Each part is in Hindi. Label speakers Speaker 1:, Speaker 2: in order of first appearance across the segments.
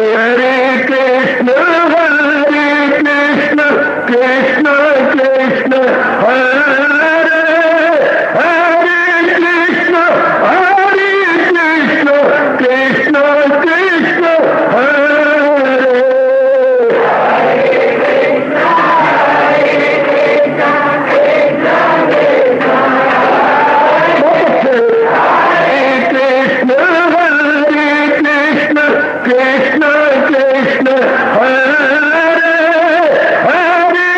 Speaker 1: हरे कृष्ण कृष्ण कृष्ण हरे हरे कृष्ण कृष्ण कृष्ण हरे कृष्ण कृष्ण हरे हरे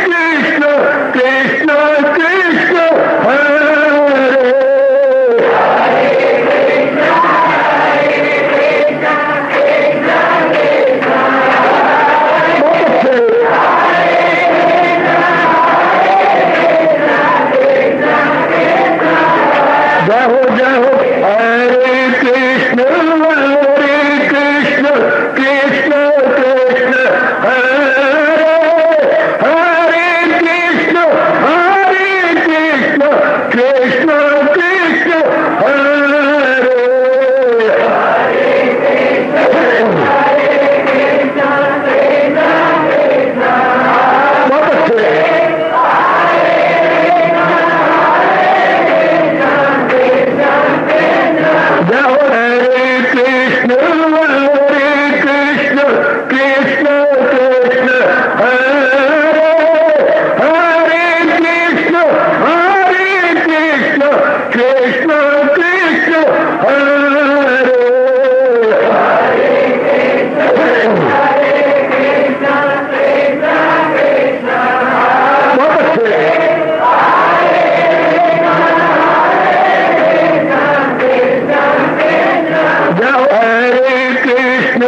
Speaker 1: कृष्ण कृष्ण कृष्ण हरे जय हो हरे कृष्ण कृष्ण कृष्ण हरे हरे कृष्ण कृष्ण कृष्ण हरे बहुत अच्छे जय हो हरे कृष्ण कृष्ण कृष्ण हरे हरे कृष्ण कृष्ण कृष्ण हरे बहुत अच्छे जय हो हरे कृष्ण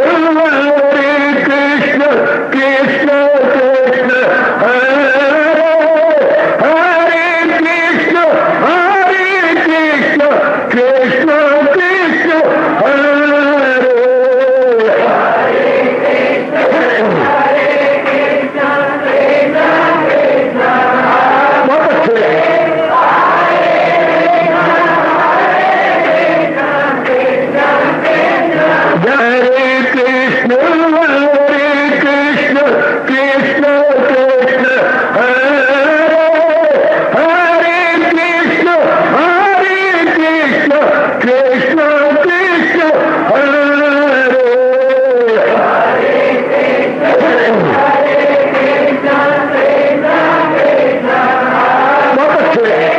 Speaker 1: कृष्ण कृष्ण हरे हरे कृष्ण कृष्ण कृष्ण हरे बहुत अच्छे हरे कृष्ण कृष्ण हरे हरे कृष्ण कृष्ण कृष्ण हरे बहुत अच्छे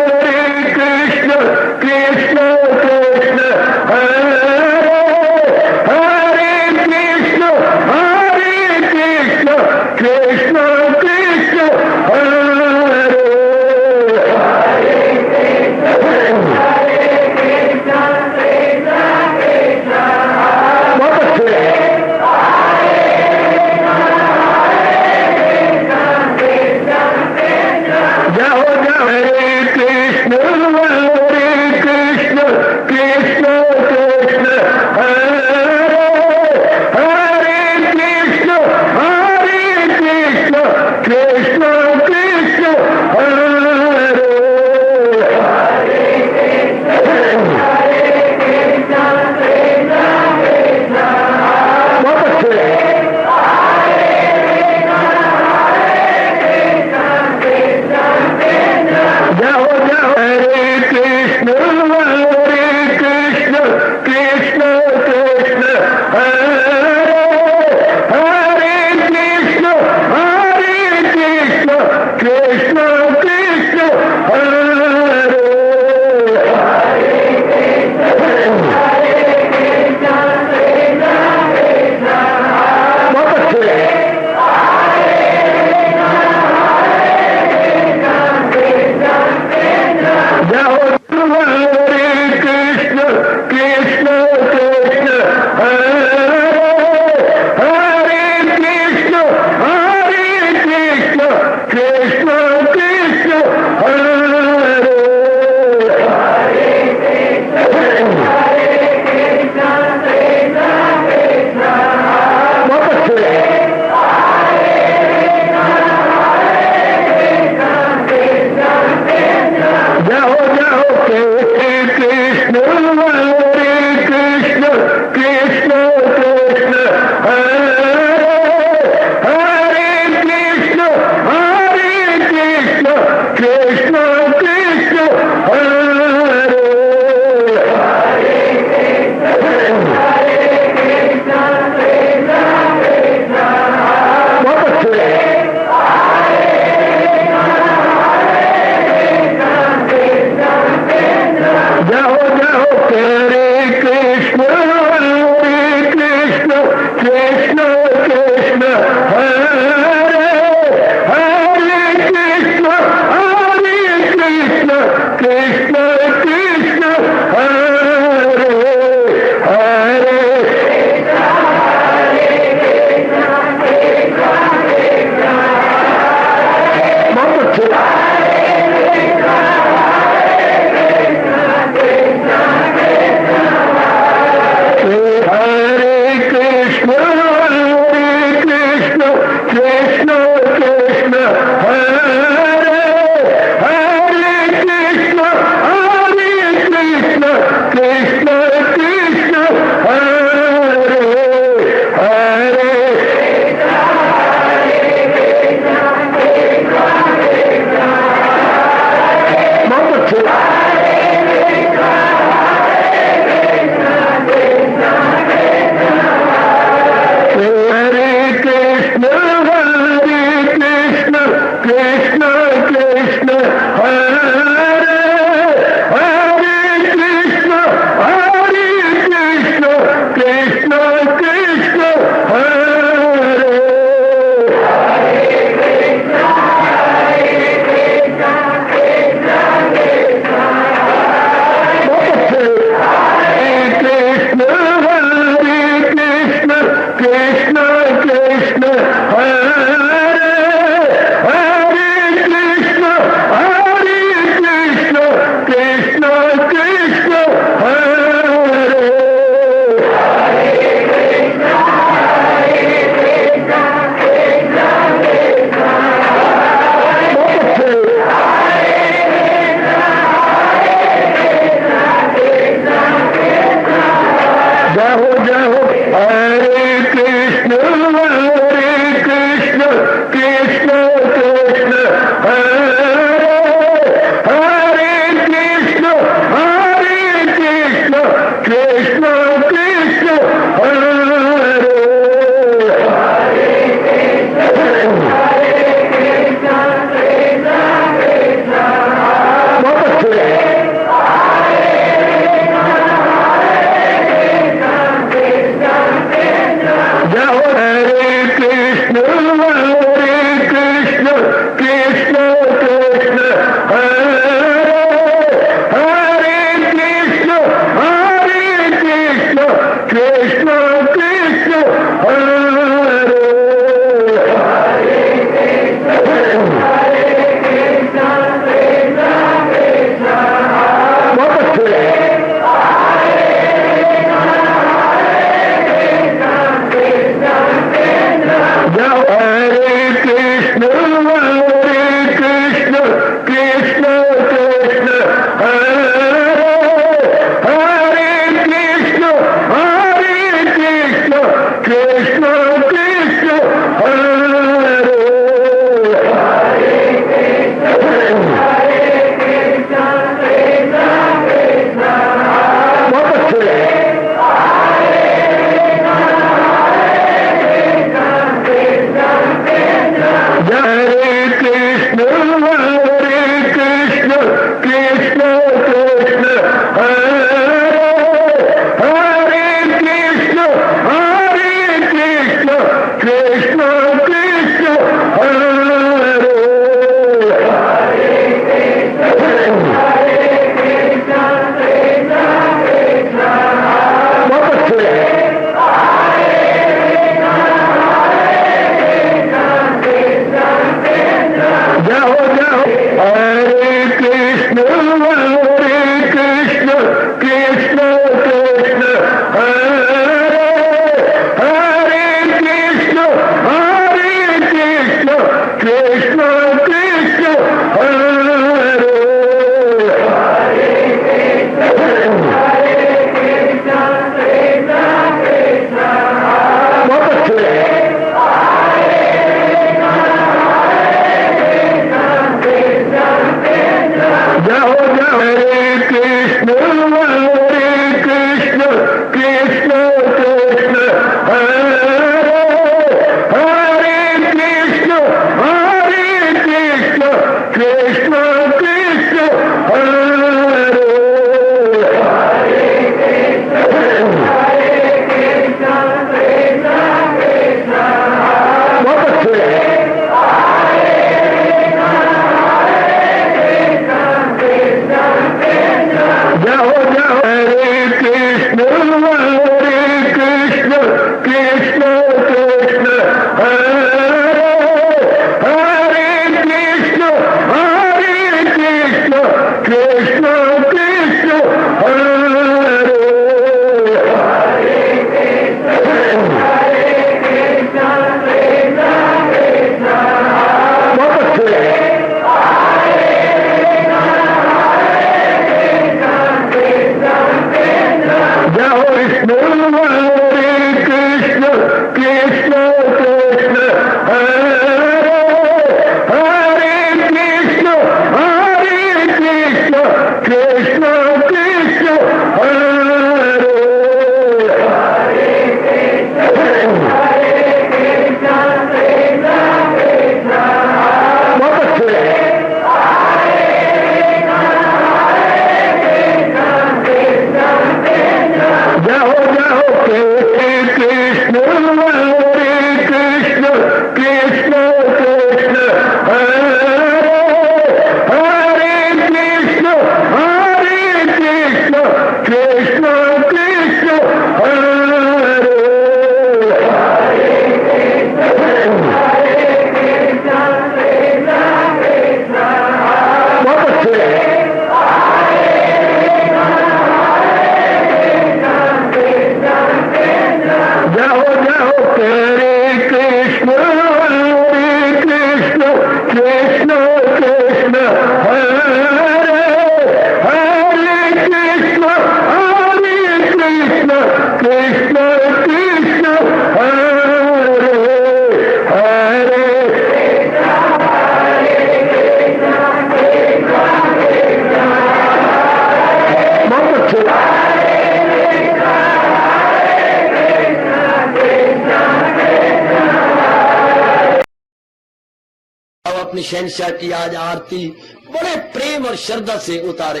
Speaker 2: अपनी शहंशाह की आज आरती बड़े प्रेम और श्रद्धा से उतारे।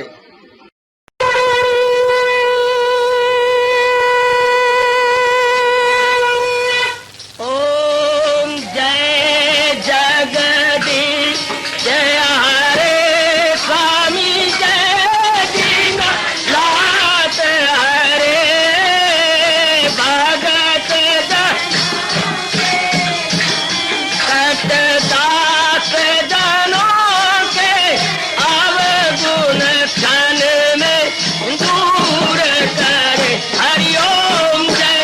Speaker 3: ओम जय जगदीश जय हरे स्वामी जय दीनानाथ हरे भगत दास जनों के अवगुण क्षण में दूर करे। हरिओम जय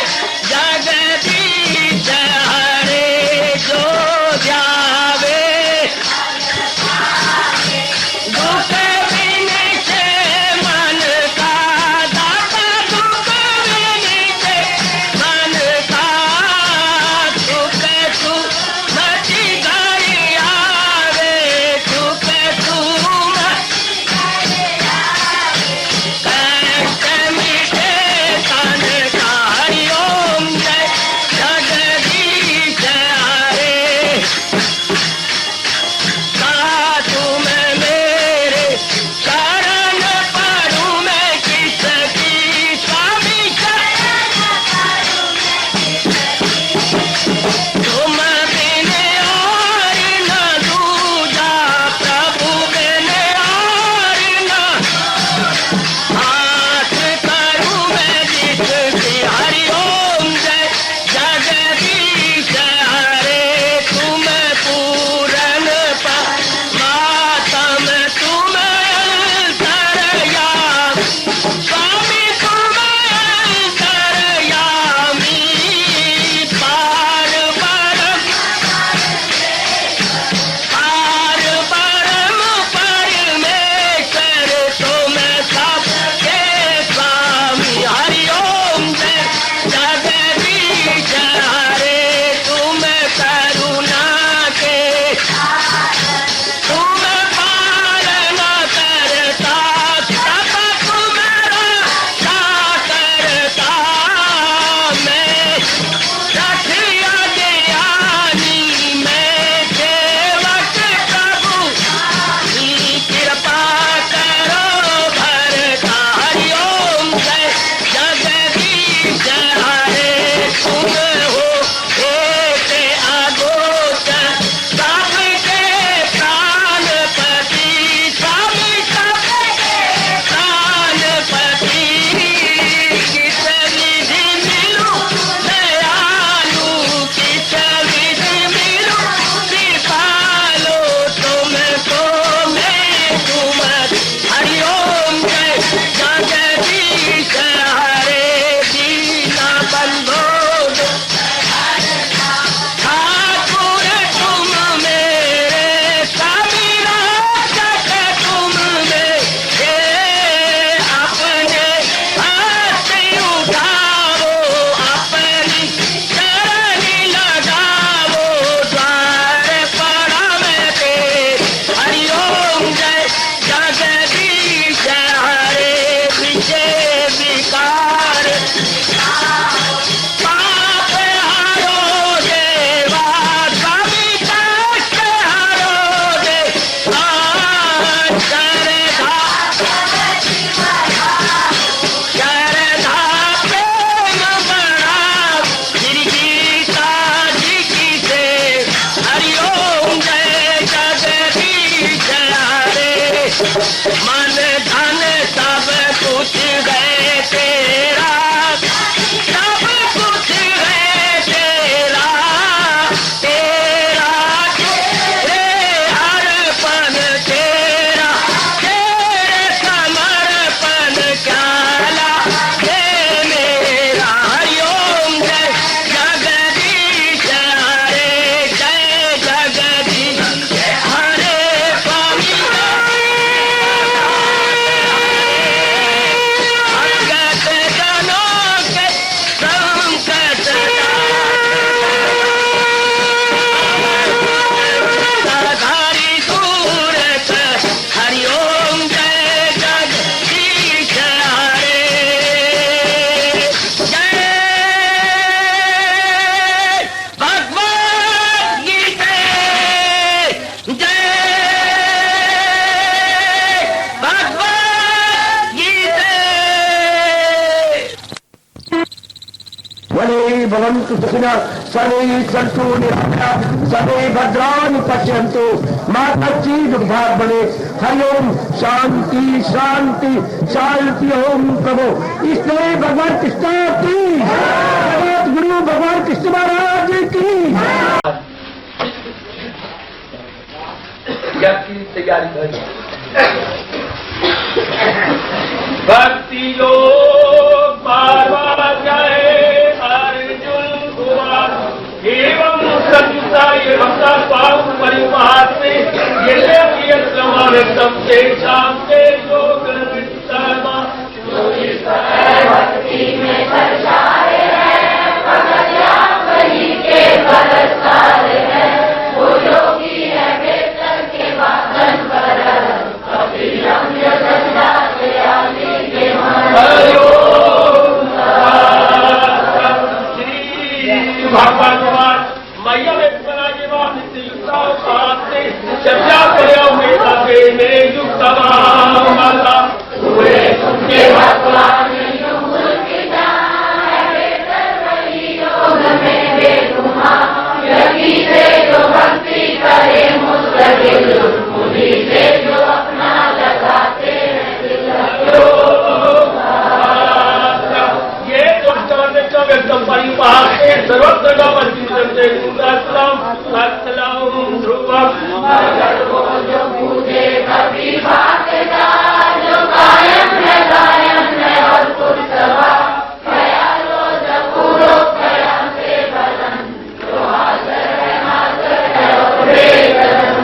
Speaker 3: जगदीश हरे जो ध्यावे दुख विनिचे मन का दाता दुख विनिचे मन का सुख तू बची गई
Speaker 1: भवन्तु सुखिनः सर्वे सन्तु निरामयाः सर्वे भद्राणि पश्यन्तु माता दुर्भाग बने। हरिओम शांति शांति शांति ओम प्रभु। इसलिए भगवान कृष्ण की जगत गुरु भगवान कृष्ण महाराज की
Speaker 3: तैयारी करें। भक्ति योग पार्वा जाए अर्जुन कुमार एवं संयुक्ता एवं पाप परिवार में ये समावेशम से शांति योग
Speaker 4: भक्ति में दर्शाए हैं भगत वही के बलसार है वो योगी है बेहतर के वादन पर कभी रम्य दशा से आदि के
Speaker 3: भगवान मैया में बना के बाद चर्चा करे मेरे युक्त माता
Speaker 4: पूरे तुमके भगवान युग की जान है बेहतर वही योग में बेगुमा यही से जो भक्ति करे मुस्तकिल उन्हीं से जो अपना लगाते हैं दिल।
Speaker 3: ये एकदम परिवार से सर्वत्र का ध्रुवम
Speaker 4: जो पूजे कभी बात जो कायम है और पुरसभा ख्यालो जपूरो ख्याल से बदन जो हाजर है और बेकदम।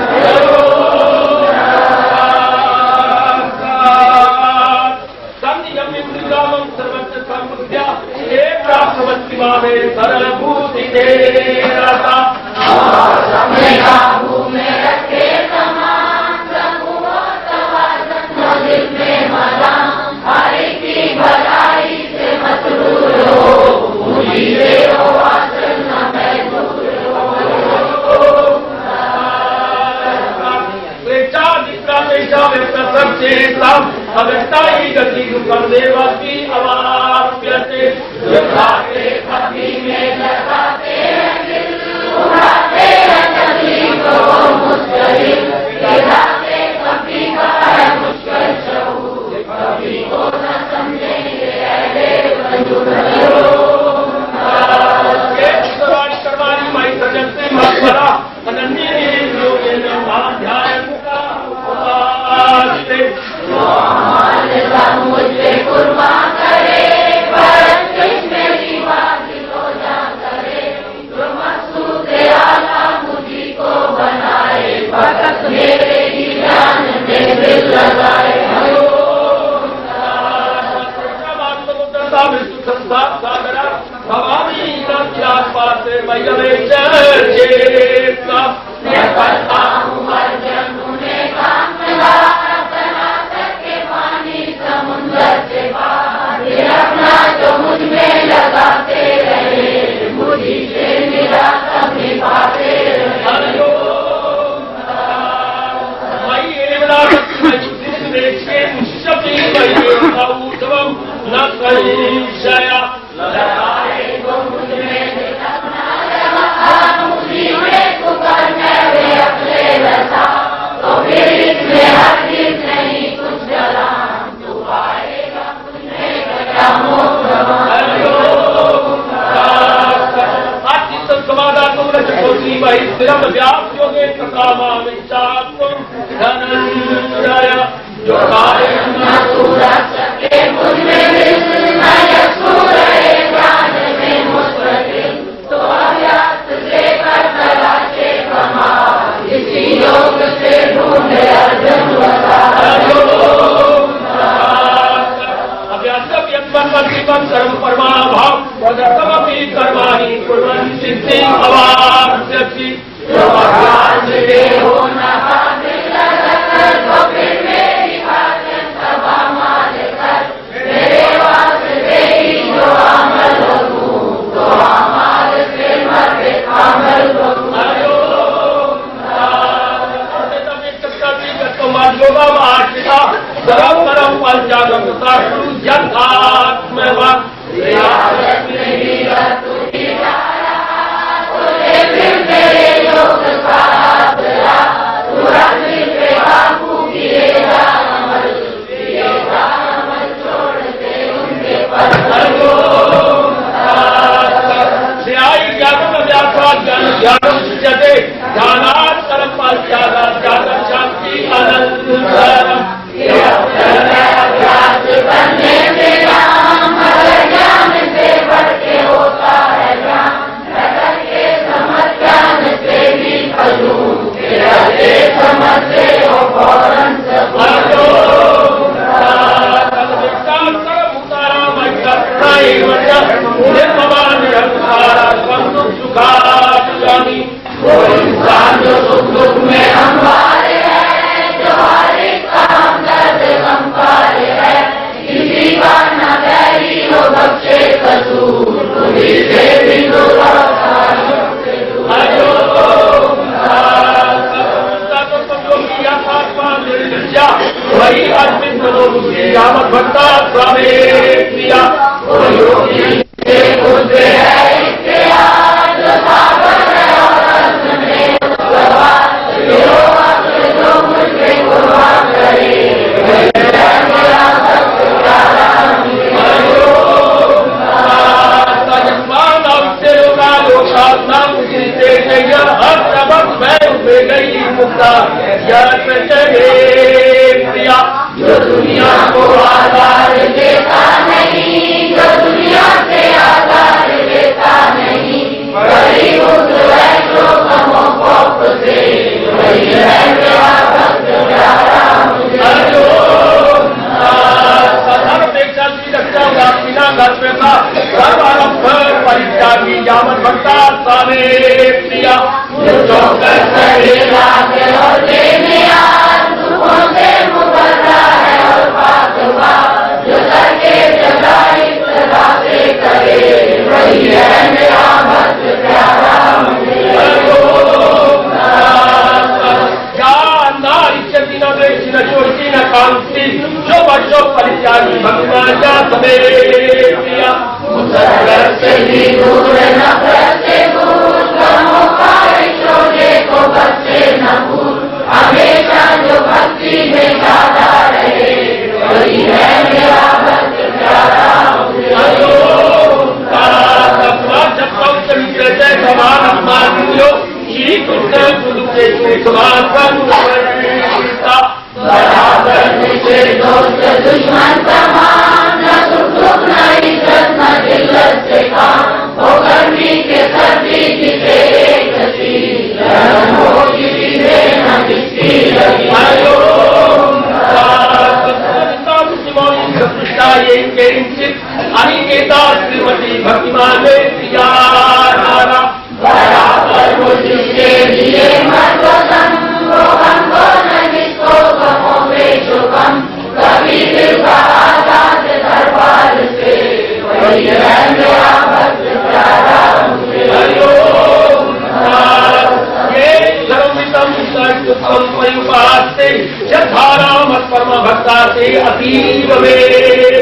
Speaker 3: सर्वत्र संबुद्ध्या एक प्राप्तवती भावे सरल भूति देता
Speaker 4: अपने काबू में रखे समान प्रभु तवाज़न दिल में मदां हरि की भलाई से मसरूर हो उन्हीं से हो आसन न महजूर हो।
Speaker 3: अवस्था ही गति दुखम देवा की अवाप्यते
Speaker 4: कभी में लगाते हैं दिल उड़ाते हैं कभी को मुस्करिल गिराते कभी का है मुश्किल शऊर कभी को न समझेंगे अहले वजूद।
Speaker 3: करवानी माई सजन से मरा अनन्य ध्यान
Speaker 4: मुझे कुर्बान करे भरत मेरी बात को जा करे जो मकसूद आला मुझी को बनाए भगत मेरे ही जान में दिल लगाए।
Speaker 3: भवानी पास मैं
Speaker 4: करता हूँ अर्जन उन्हें काम लगा समुंदर से बाहर अपना जो मुझ में लगाते रहे मुझी से मेरा कभी पाते रहे।
Speaker 3: न कहीं
Speaker 4: वो मुझ में अपना लगा मुझी में पुकार वे अपने रसा तो फिर इसमें हरगिज़ नहीं कुछ जला
Speaker 3: जो
Speaker 4: तो अभ्यास से कर तलाशे कमा इसी योग से ढूंढे अर्जुन
Speaker 3: सर्व परमाभाव वदतमपि कर्माणि कुर्वन् सिद्धि अवाप्स्यति।
Speaker 4: हो न हासिल कर तो फिर मेरी भाजन सभा माल कर मेरे वास्ते ही जो अमल हो तो अमल से मर अमल हो।
Speaker 3: परम परम पंचागम साधु यथात्म वही अस्मिन् मनोबुद्धि यावत् भक्ता स्वामे प्रिया
Speaker 4: जो दुनिया को आधार देता नहीं, जो दुनिया से आधार देता नहीं, वही उस वैष्णो तमोकोप से, वही है मेरा भक्त प्यारा मुझे।
Speaker 3: परित्यागी यावत् भक्ता स्वामे प्रिया
Speaker 4: जो कर सहेगा के लौटे में आज दुखों से मुकर्रा है और पाक हुआ, जो करके जगाई सदा से करे, वही है मेरा भक्त प्यारा मुझे।
Speaker 3: न कांति जो बच्चों परित्यागी भगवान का समय प्रिया
Speaker 4: मुसरत से भी दूर नफरत से दूर, गमों का शोले को बच्चे न भूल, हमेशा जो भक्ति में गाता रहे, वही है मेरा भक्त प्यारा मुझे।
Speaker 3: समान अपमान श्री कृष्ण गुरु के समान
Speaker 4: बराबर मुझे दोस्त दुश्मन समान, न सुख दुख न इज्जत न जिल्लत से काम, हो गर्मी के सर्दी की तेरे गति, गर्म हो किसी से न किसकी लगी।
Speaker 3: अनिकेता श्रीमती भक्तिमान प्रिया
Speaker 4: बराबर वो जिसके लिए मर्दम, वो हमको न जिसको गमों में शुभम, कभी दिल का आजाद दरबार से, वही है मेरा भक्त प्यारा मुझे।
Speaker 3: परम भक्ता से अतीव में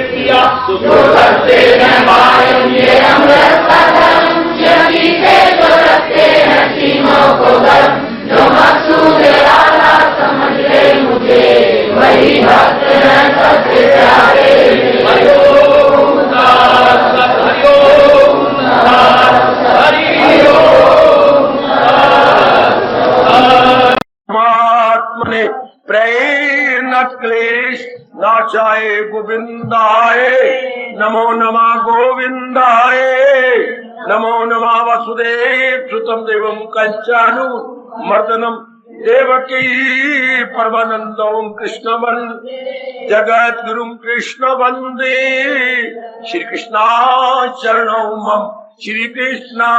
Speaker 3: प्रिया
Speaker 4: जो करते हैं मायम ये अमृत का धर्म, यही से जो रखते हैं सीनों को गर्म, जो मकसूद आला समझ ले मुझे, वही भक्त हैं सबसे प्यारे।
Speaker 3: हरिओम परमात्मने प्रेरण क्लेश नाशाय गोविंदाय, नमो नमः गोविंदाय, नमो नमः वसुदेव सुतम देवम कंचानु मर्दनम देवकी परमानंदम कृष्ण वंदे जगत गुरुम कृष्ण वंदे। श्री कृष्णा चरणौ मम, श्री कृष्णा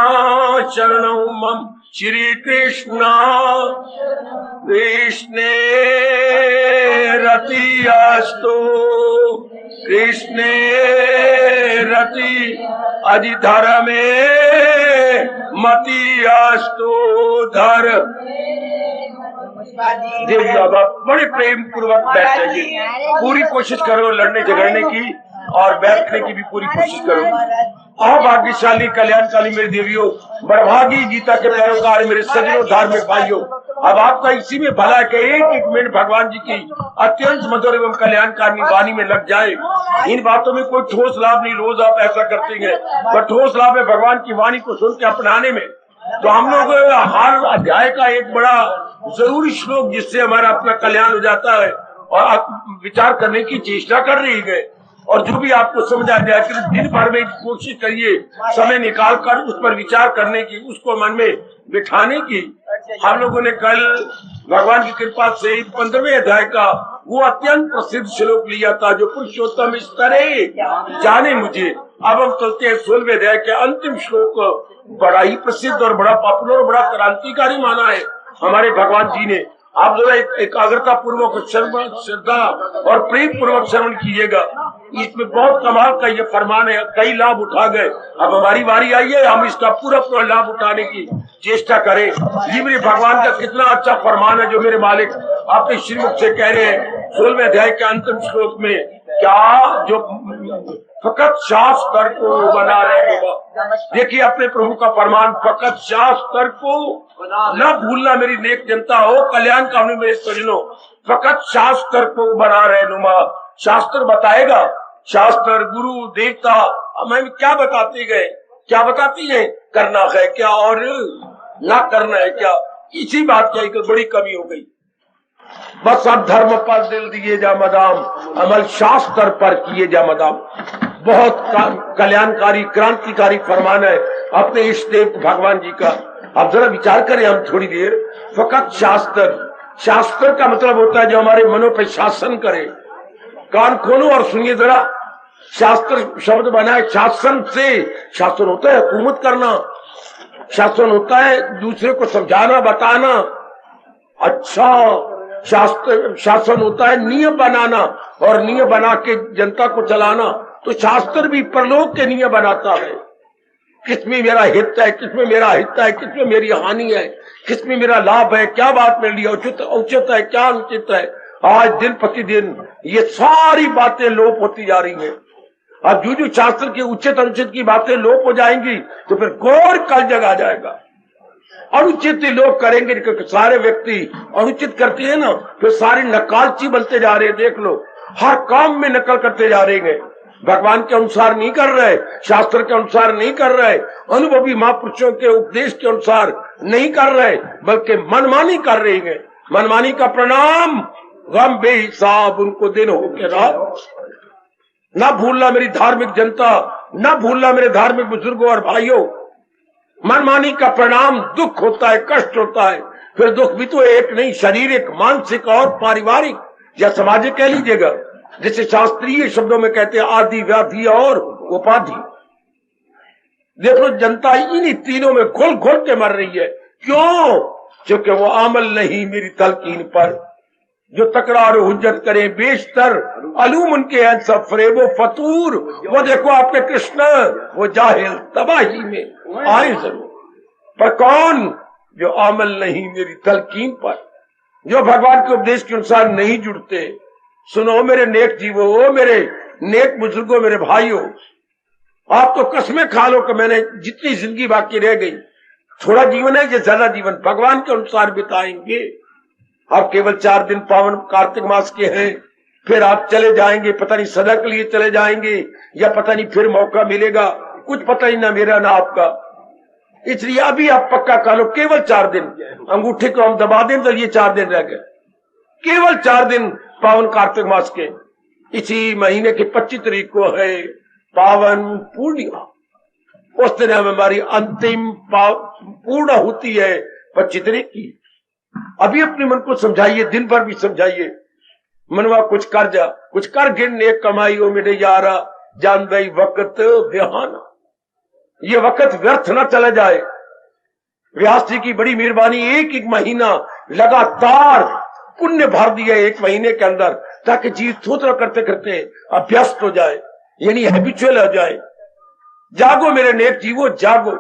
Speaker 3: चरणौ मम, श्री कृष्णा कृष्णे रति अस्तु, कृष्णे रति अधिधर में मति अस्तु धर। देवी बाबा बड़े प्रेम पूर्वक बैठ जाइए, पूरी कोशिश करो लड़ने झगड़ने की और बैठने की भी पूरी कोशिश करो। अभाग्यशाली कल्याणकाली मेरी देवियों, बड़भागी गीता के पैरोकार मेरे सजनों धार्मिक भाइयों, अब आपका इसी में भला है कि एक एक मिनट भगवान जी की अत्यंत मधुर एवं कल्याणकारी वाणी में लग जाए। इन बातों में कोई ठोस लाभ नहीं, रोज आप ऐसा करते हैं, पर ठोस लाभ है भगवान की वाणी को सुन के अपनाने में। तो हम लोग हर अध्याय का एक बड़ा जरूरी श्लोक जिससे हमारा अपना कल्याण हो जाता है और आप विचार करने की चेष्टा कर रही है, और जो भी आपको समझ आ जाए कि दिन भर में कोशिश करिए समय निकाल कर उस पर विचार करने की, उसको मन में बिठाने की। हम लोगों ने कल भगवान की कृपा से 15वें अध्याय का वो अत्यंत प्रसिद्ध श्लोक लिया था, जो पुरुषोत्तम स्तरे जाने मुझे। अब हम चलते हैं 16वें अध्याय के अंतिम श्लोक, बड़ा ही प्रसिद्ध और बड़ा पॉपुलर और बड़ा क्रांतिकारी माना है हमारे भगवान जी ने। आप जरा एकाग्रता पूर्वक श्रद्धा और प्रेम पूर्वक श्रवण कीजिएगा। इसमें बहुत कमाल का ये फरमान है, कई लाभ उठा गए। अब हमारी बारी आई है, हम इसका पूरा पूरा लाभ उठाने की चेष्टा करें। ये मेरे भगवान का कितना अच्छा फरमान है जो मेरे मालिक अपने श्रीमुख से कह रहे हैं। 16वें अध्याय के अंतिम श्लोक में क्या जो फकत शास्त्र को बना रहे बाबा। देखिए अपने प्रभु का फरमान, फकत शास्त्र को न भूलना मेरी नेक जनता हो, कल्याण कामनी मेरे सजनों, फकत शास्त्र को बना रहे नुमा। शास्त्र बताएगा, शास्त्र गुरु देवता हमें क्या बताते गए, क्या बताती है, करना है क्या और ना करना है क्या। इसी बात की एक बड़ी कमी हो गई। बस अब धर्म पर दिल दिए जा मदाम, अमल शास्त्र पर किए जा मदाम। बहुत कल्याणकारी क्रांतिकारी फरमान है अपने इष्ट देव भगवान जी का। अब जरा विचार करें हम थोड़ी देर। फकत शास्त्र, शास्त्र का मतलब होता है जो हमारे मनों पर शासन करे। कान खोलो और सुनिए जरा, शास्त्र शब्द बना है शासन से। शासन होता है हुकूमत करना, शासन होता है दूसरे को समझाना बताना। अच्छा, शास्त्र शासन होता है नियम बनाना और नियम बना के जनता को चलाना। तो शास्त्र भी परलोक के नियम बनाता है, किसमें मेरा हित है, किसमें मेरा हित है, किसमें मेरी हानि है, किसमें मेरा लाभ है, क्या बात मेरे लिए उचित है, क्या अनुचित है। आज दिन प्रतिदिन ये सारी बातें लोप होती जा रही हैं। अब जो शास्त्र के उचित अनुचित की बातें लोप हो जाएंगी तो फिर घोर कलयुग आ जाएगा। अनुचित लोग करेंगे, क्योंकि सारे व्यक्ति अनुचित करते हैं ना, फिर सारे नकालची बनते जा रहे हैं। देख लो, हर काम में नकल करते जा रहे हैं, भगवान के अनुसार नहीं कर रहे, शास्त्र के अनुसार नहीं कर रहे, अनुभवी महापुरुषों के उपदेश के अनुसार नहीं कर रहे, बल्कि मनमानी कर रहे हैं। मनमानी का परिणाम गम बेहिसाब उनको दिन हो के रात। न भूलना मेरी धार्मिक जनता, न भूलना मेरे धार्मिक बुजुर्गों और भाइयों, मनमानी का परिणाम दुख होता है, कष्ट होता है। फिर दुख भी तो एक नहीं, शारीरिक, मानसिक और पारिवारिक या सामाजिक कह लीजिएगा, जिसे शास्त्रीय शब्दों में कहते हैं आदि, व्याधि और उपाधि। देखो जनता इन्हीं तीनों में घुल घुल के मर रही है। क्यों? क्योंकि वो अमल नहीं मेरी तलकीन पर। जो तकरार हुज्जत करे बेशतर अलूम उनके हैं सब फरेबो फतूर। वो देखो आपके कृष्ण, वो जाहिल तबाही में आए जरूर, पर कौन? जो अमल नहीं मेरी तलकीन पर, जो भगवान के उपदेश के अनुसार नहीं जुड़ते। सुनो मेरे नेक जीवो, ओ मेरे नेक बुजुर्गों, मेरे भाइयों, आप तो कसमें खा लो कि मैंने जितनी जिंदगी बाकी रह गई, थोड़ा जीवन है, ये ज्यादा जीवन भगवान के अनुसार बिताएंगे। आप केवल 4 दिन पावन कार्तिक मास के हैं, फिर आप चले जाएंगे, पता नहीं सदा के लिए चले जाएंगे या पता नहीं फिर मौका मिलेगा, कुछ पता ही ना मेरा ना आपका। इसलिए अभी आप पक्का कर लो, केवल 4 दिन, अंगूठे को हम दबा दें तो ये 4 दिन रह गए, केवल 4 दिन पावन कार्तिक मास के। इसी महीने की 25 तारीख को है पावन पूर्णिमा। उस दिन हमारी अंतिम पूर्ण होती है 25 तारीख की। अभी अपने मन को समझाइए, दिन भर भी समझाइए, मनवा कुछ कर जा, कुछ कर गिन एक कमाई हो मेरे यारा, जान गई वक्त बेहाना। ये वक्त व्यर्थ ना चला जाए। व्यास जी की बड़ी मेहरबानी, एक एक महीना लगातार पुण्य भर दिया एक महीने के अंदर, ताकि जीव स्तोत्र करते करते अभ्यस्त हो जाए, यानी हैबिचुअल हो जाए। जागो मेरे नेक जीवो, जागो।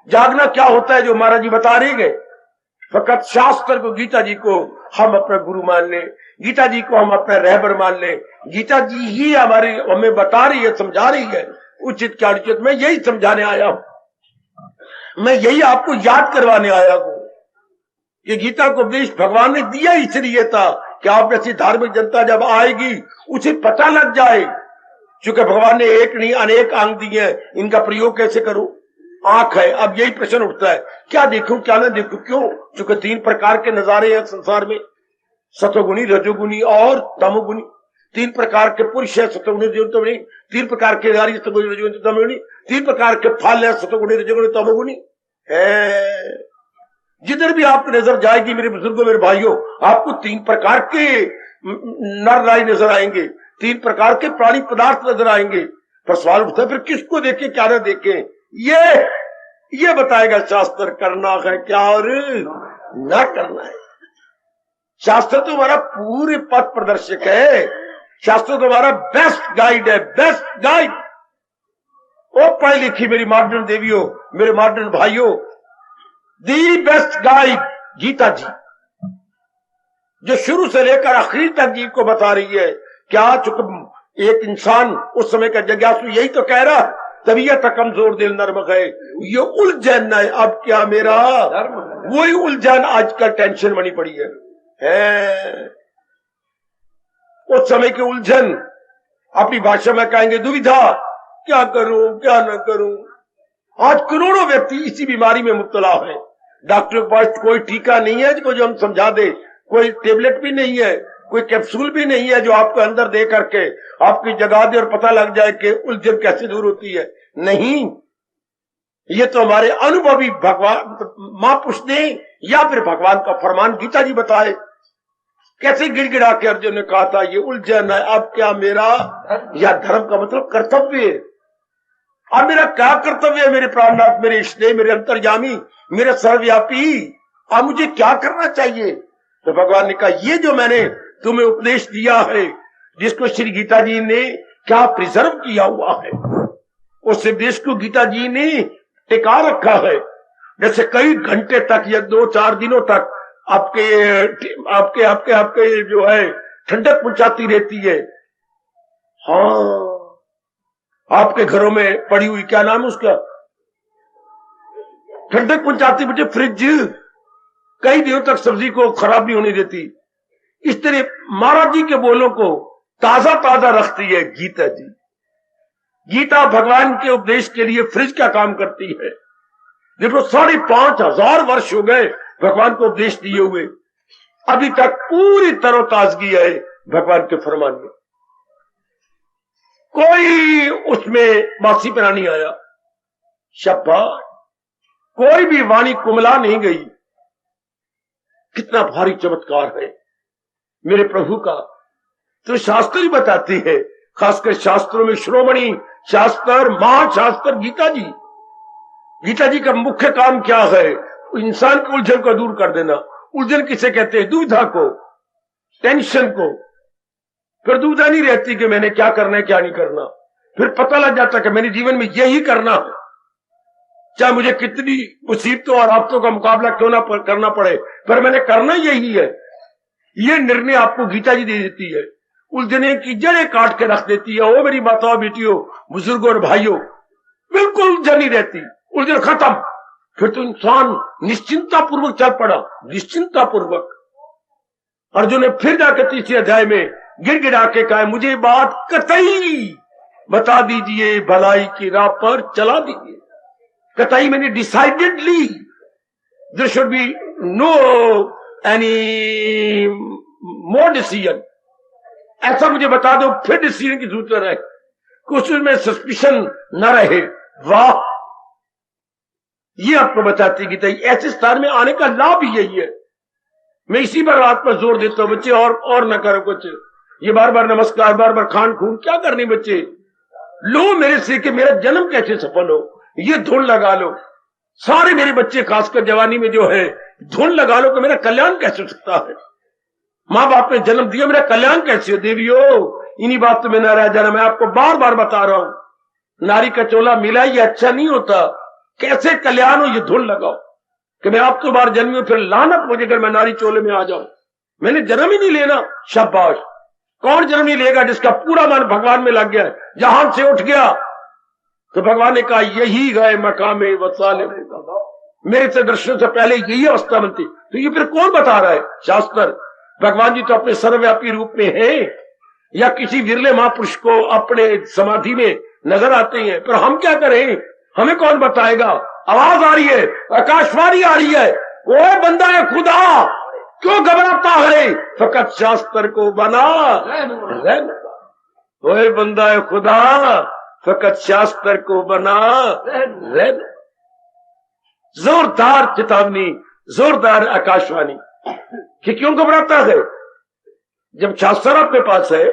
Speaker 3: जागना क्या होता है जो महाराज जी बता रहे गए। फकत शास्त्र को, गीता जी को हम अपना गुरु मान लें, गीता जी को हम अपना रहबर मान लें। गीता जी ही हमें बता रही है, समझा रही है उचित क्या अनुचित। मैं यही समझाने आया हूं, मैं यही आपको याद करवाने आया हूं। ये गीता को उपदेश भगवान ने दिया इसलिए था कि आप जैसी धार्मिक जनता जब आएगी उसे पता लग जाए, क्योंकि भगवान ने एक नहीं अनेक अंग दिए हैं, इनका प्रयोग कैसे करूं। आंख है, अब यही प्रश्न उठता है, क्या देखूं क्या ना देखूं। क्यों? क्योंकि 3 प्रकार के नजारे हैं संसार में, सतोगुणी, रजोगुणी और तमोगुणी। 3 प्रकार के पुरुष है, सतोगुणी रजोगुणी। 3 प्रकार के नारी, सतोगुणी रजोगुणी तमोगुणी। 3 प्रकार के फल है, सतोगुणी रजोगुणी तमोगुणी है। जिधर भी आपकी नजर जाएगी मेरे बुजुर्गों, मेरे भाइयों, आपको 3 प्रकार के नर नारी नजर आएंगे, 3 प्रकार के प्राणी पदार्थ नजर आएंगे। पर सवाल उठता है, फिर किसको देखे क्या ना देखे, ये बताएगा शास्त्र। करना है क्या और ना करना है। शास्त्र तो हमारा पूरे पथ प्रदर्शक है, शास्त्र तो हमारा बेस्ट गाइड है, बेस्ट गाइड। ओ पढ़ी लिखी मेरी मॉडर्न देवियों, मेरे मॉडर्न भाइयों, दी बेस्ट गाइड गीता जी। जो शुरू से लेकर आखिरी तक जीव को बता रही है। क्या चूंकि एक इंसान उस समय का जिज्ञासु यही तो कह रहा, तबीयत कमजोर दिल नर्म है, ये उलझन है अब क्या मेरा, वही उलझन आजकल टेंशन बनी पड़ी है। उस समय की उलझन अपनी भाषा में कहेंगे दुविधा, क्या करूं क्या न करूं। आज करोड़ों व्यक्ति इसी बीमारी में मुब्तला है। डॉक्टर के पास कोई टीका नहीं है जो हम समझा दे, कोई टेबलेट भी नहीं है, कोई कैप्सूल भी नहीं है जो आपको अंदर दे करके आपकी जगा दे और पता लग जाए कि उलझन कैसे दूर होती है। नहीं, ये तो हमारे अनुभवी भगवान महापुरुष ने या फिर भगवान का फरमान गीता जी बताए। कैसे गिड़गिड़ा के अर्जुन ने कहा था ये उलझन है अब क्या मेरा, या धर्म का मतलब कर्तव्य। अब मेरा क्या कर्तव्य है मेरे प्राणनाथ, मेरे स्नेह, मेरे अंतर्यामी, मेरे सर्वव्यापी, अब मुझे क्या करना चाहिए। तो भगवान ने कहा ये जो मैंने तुम्हें उपदेश दिया है, जिसको श्री गीता जी ने क्या प्रिजर्व किया हुआ है, उस उपदेश को गीता जी ने टिका रखा है। जैसे कई घंटे तक या 2-4 दिनों तक आपके आपके आपके आपके जो है ठंडक पहुंचाती रहती है। हाँ, आपके घरों में पड़ी हुई क्या नाम उसका, ठंडक पहुंचाती मुझे फ्रिज, कई दिनों तक सब्जी को खराब नहीं होने देती। इस तरह महाराज जी के बोलों को ताजा ताजा रखती है गीता जी। गीता भगवान के उपदेश के लिए फ्रिज का काम करती है। देखो 5,500 वर्ष हो गए भगवान को उपदेश दिए हुए, अभी तक पूरी तरोताजगी है भगवान के फरमान में। कोई उसमें बासीपना नहीं आया, शाबाश, कोई भी वाणी कुमला नहीं गई। कितना भारी चमत्कार है मेरे प्रभु का। तो शास्त्र ही बताती है, खासकर शास्त्रों में श्रोमणी शास्त्र, महाशास्त्र गीता जी। गीता जी का मुख्य काम क्या है, इंसान की उलझन को दूर कर देना। उलझन किसे कहते हैं, दुविधा को, टेंशन को। फिर दुविधा नहीं रहती कि मैंने क्या करना है क्या नहीं करना, फिर पता लग जाता कि मेरे जीवन में यही करना है, चाहे मुझे कितनी मुसीबतों और आफतों का मुकाबला क्यों ना करना पड़े, पर मैंने करना यही है। ये निर्णय आपको गीता जी दे देती है, उलझने की जड़ें काट के रख देती है। ओ मेरी माताओं, बेटियों, बुजुर्गों और भाइयों, बिल्कुल उलझन नहीं रहती, उलझन खत्म। फिर तो इंसान निश्चिंता पूर्वक चल पड़ा, निश्चिंता पूर्वक। अर्जुन ने फिर जाकर 3 अध्याय में गिड़गिड़ा के कहा मुझे बात कतई बता दीजिए, भलाई की राह पर चला दीजिए। कतई मैंने decidedly, there should be no any more decision, ऐसा मुझे बता दो, फिर डिसीजन की जरूरत रहे, कुछ में सस्पिशन न रहे। वाह, ये आपको बताती गीता। ऐसे स्थान में आने का लाभ ही यही है। मैं इसी बार रात पर जोर देता हूं, बच्चे और न करो कुछ, ये बार बार नमस्कार, बार बार खान खून क्या करनी बच्चे, लो मेरे से कि मेरा जन्म कैसे सफल हो, ये धुन लगा लो। सारे मेरे बच्चे खासकर जवानी में जो है धुन लगा लो कि मेरा कल्याण कैसे हो सकता है। माँ बाप ने जन्म दिया, मेरा कल्याण कैसे हो। देवियों, इन्हीं बात में न रह जाना। मैं आपको बार बार बता रहा हूं, नारी का चोला मिला ये अच्छा नहीं होता, कैसे कल्याण हो ये धुन लगाओ कि मैं आप तो बार जन्मी, फिर लानत मुझे अगर मैं नारी चोले में आ जाऊं। मैंने जन्म ही नहीं लेना। शाबाश, कौन जन्म नहीं लेगा जिसका पूरा मन भगवान में लग गया, जहां से उठ गया। तो भगवान ने कहा यही गए मकामे वसाले, मेरे से दर्शन से पहले यही अवस्था बनती। तो ये फिर कौन बता रहा है, शास्त्र। भगवान जी तो अपने सर्वव्यापी रूप में है, या किसी विरले महापुरुष को अपने समाधि में नजर आते हैं। पर हम क्या करें, हमें कौन बताएगा। आवाज आ रही है, आकाशवाणी आ रही है, वो बंदा है खुदा, क्यों घबराता है, फकत शास्त्र को बना रहना। वो बंदा है खुदा, फकत शास्त्र को बना रहना। जोरदार चेतावनी, जोरदार आकाशवाणी कि क्यों घबराता है। जब शास्त्र आपके पास है,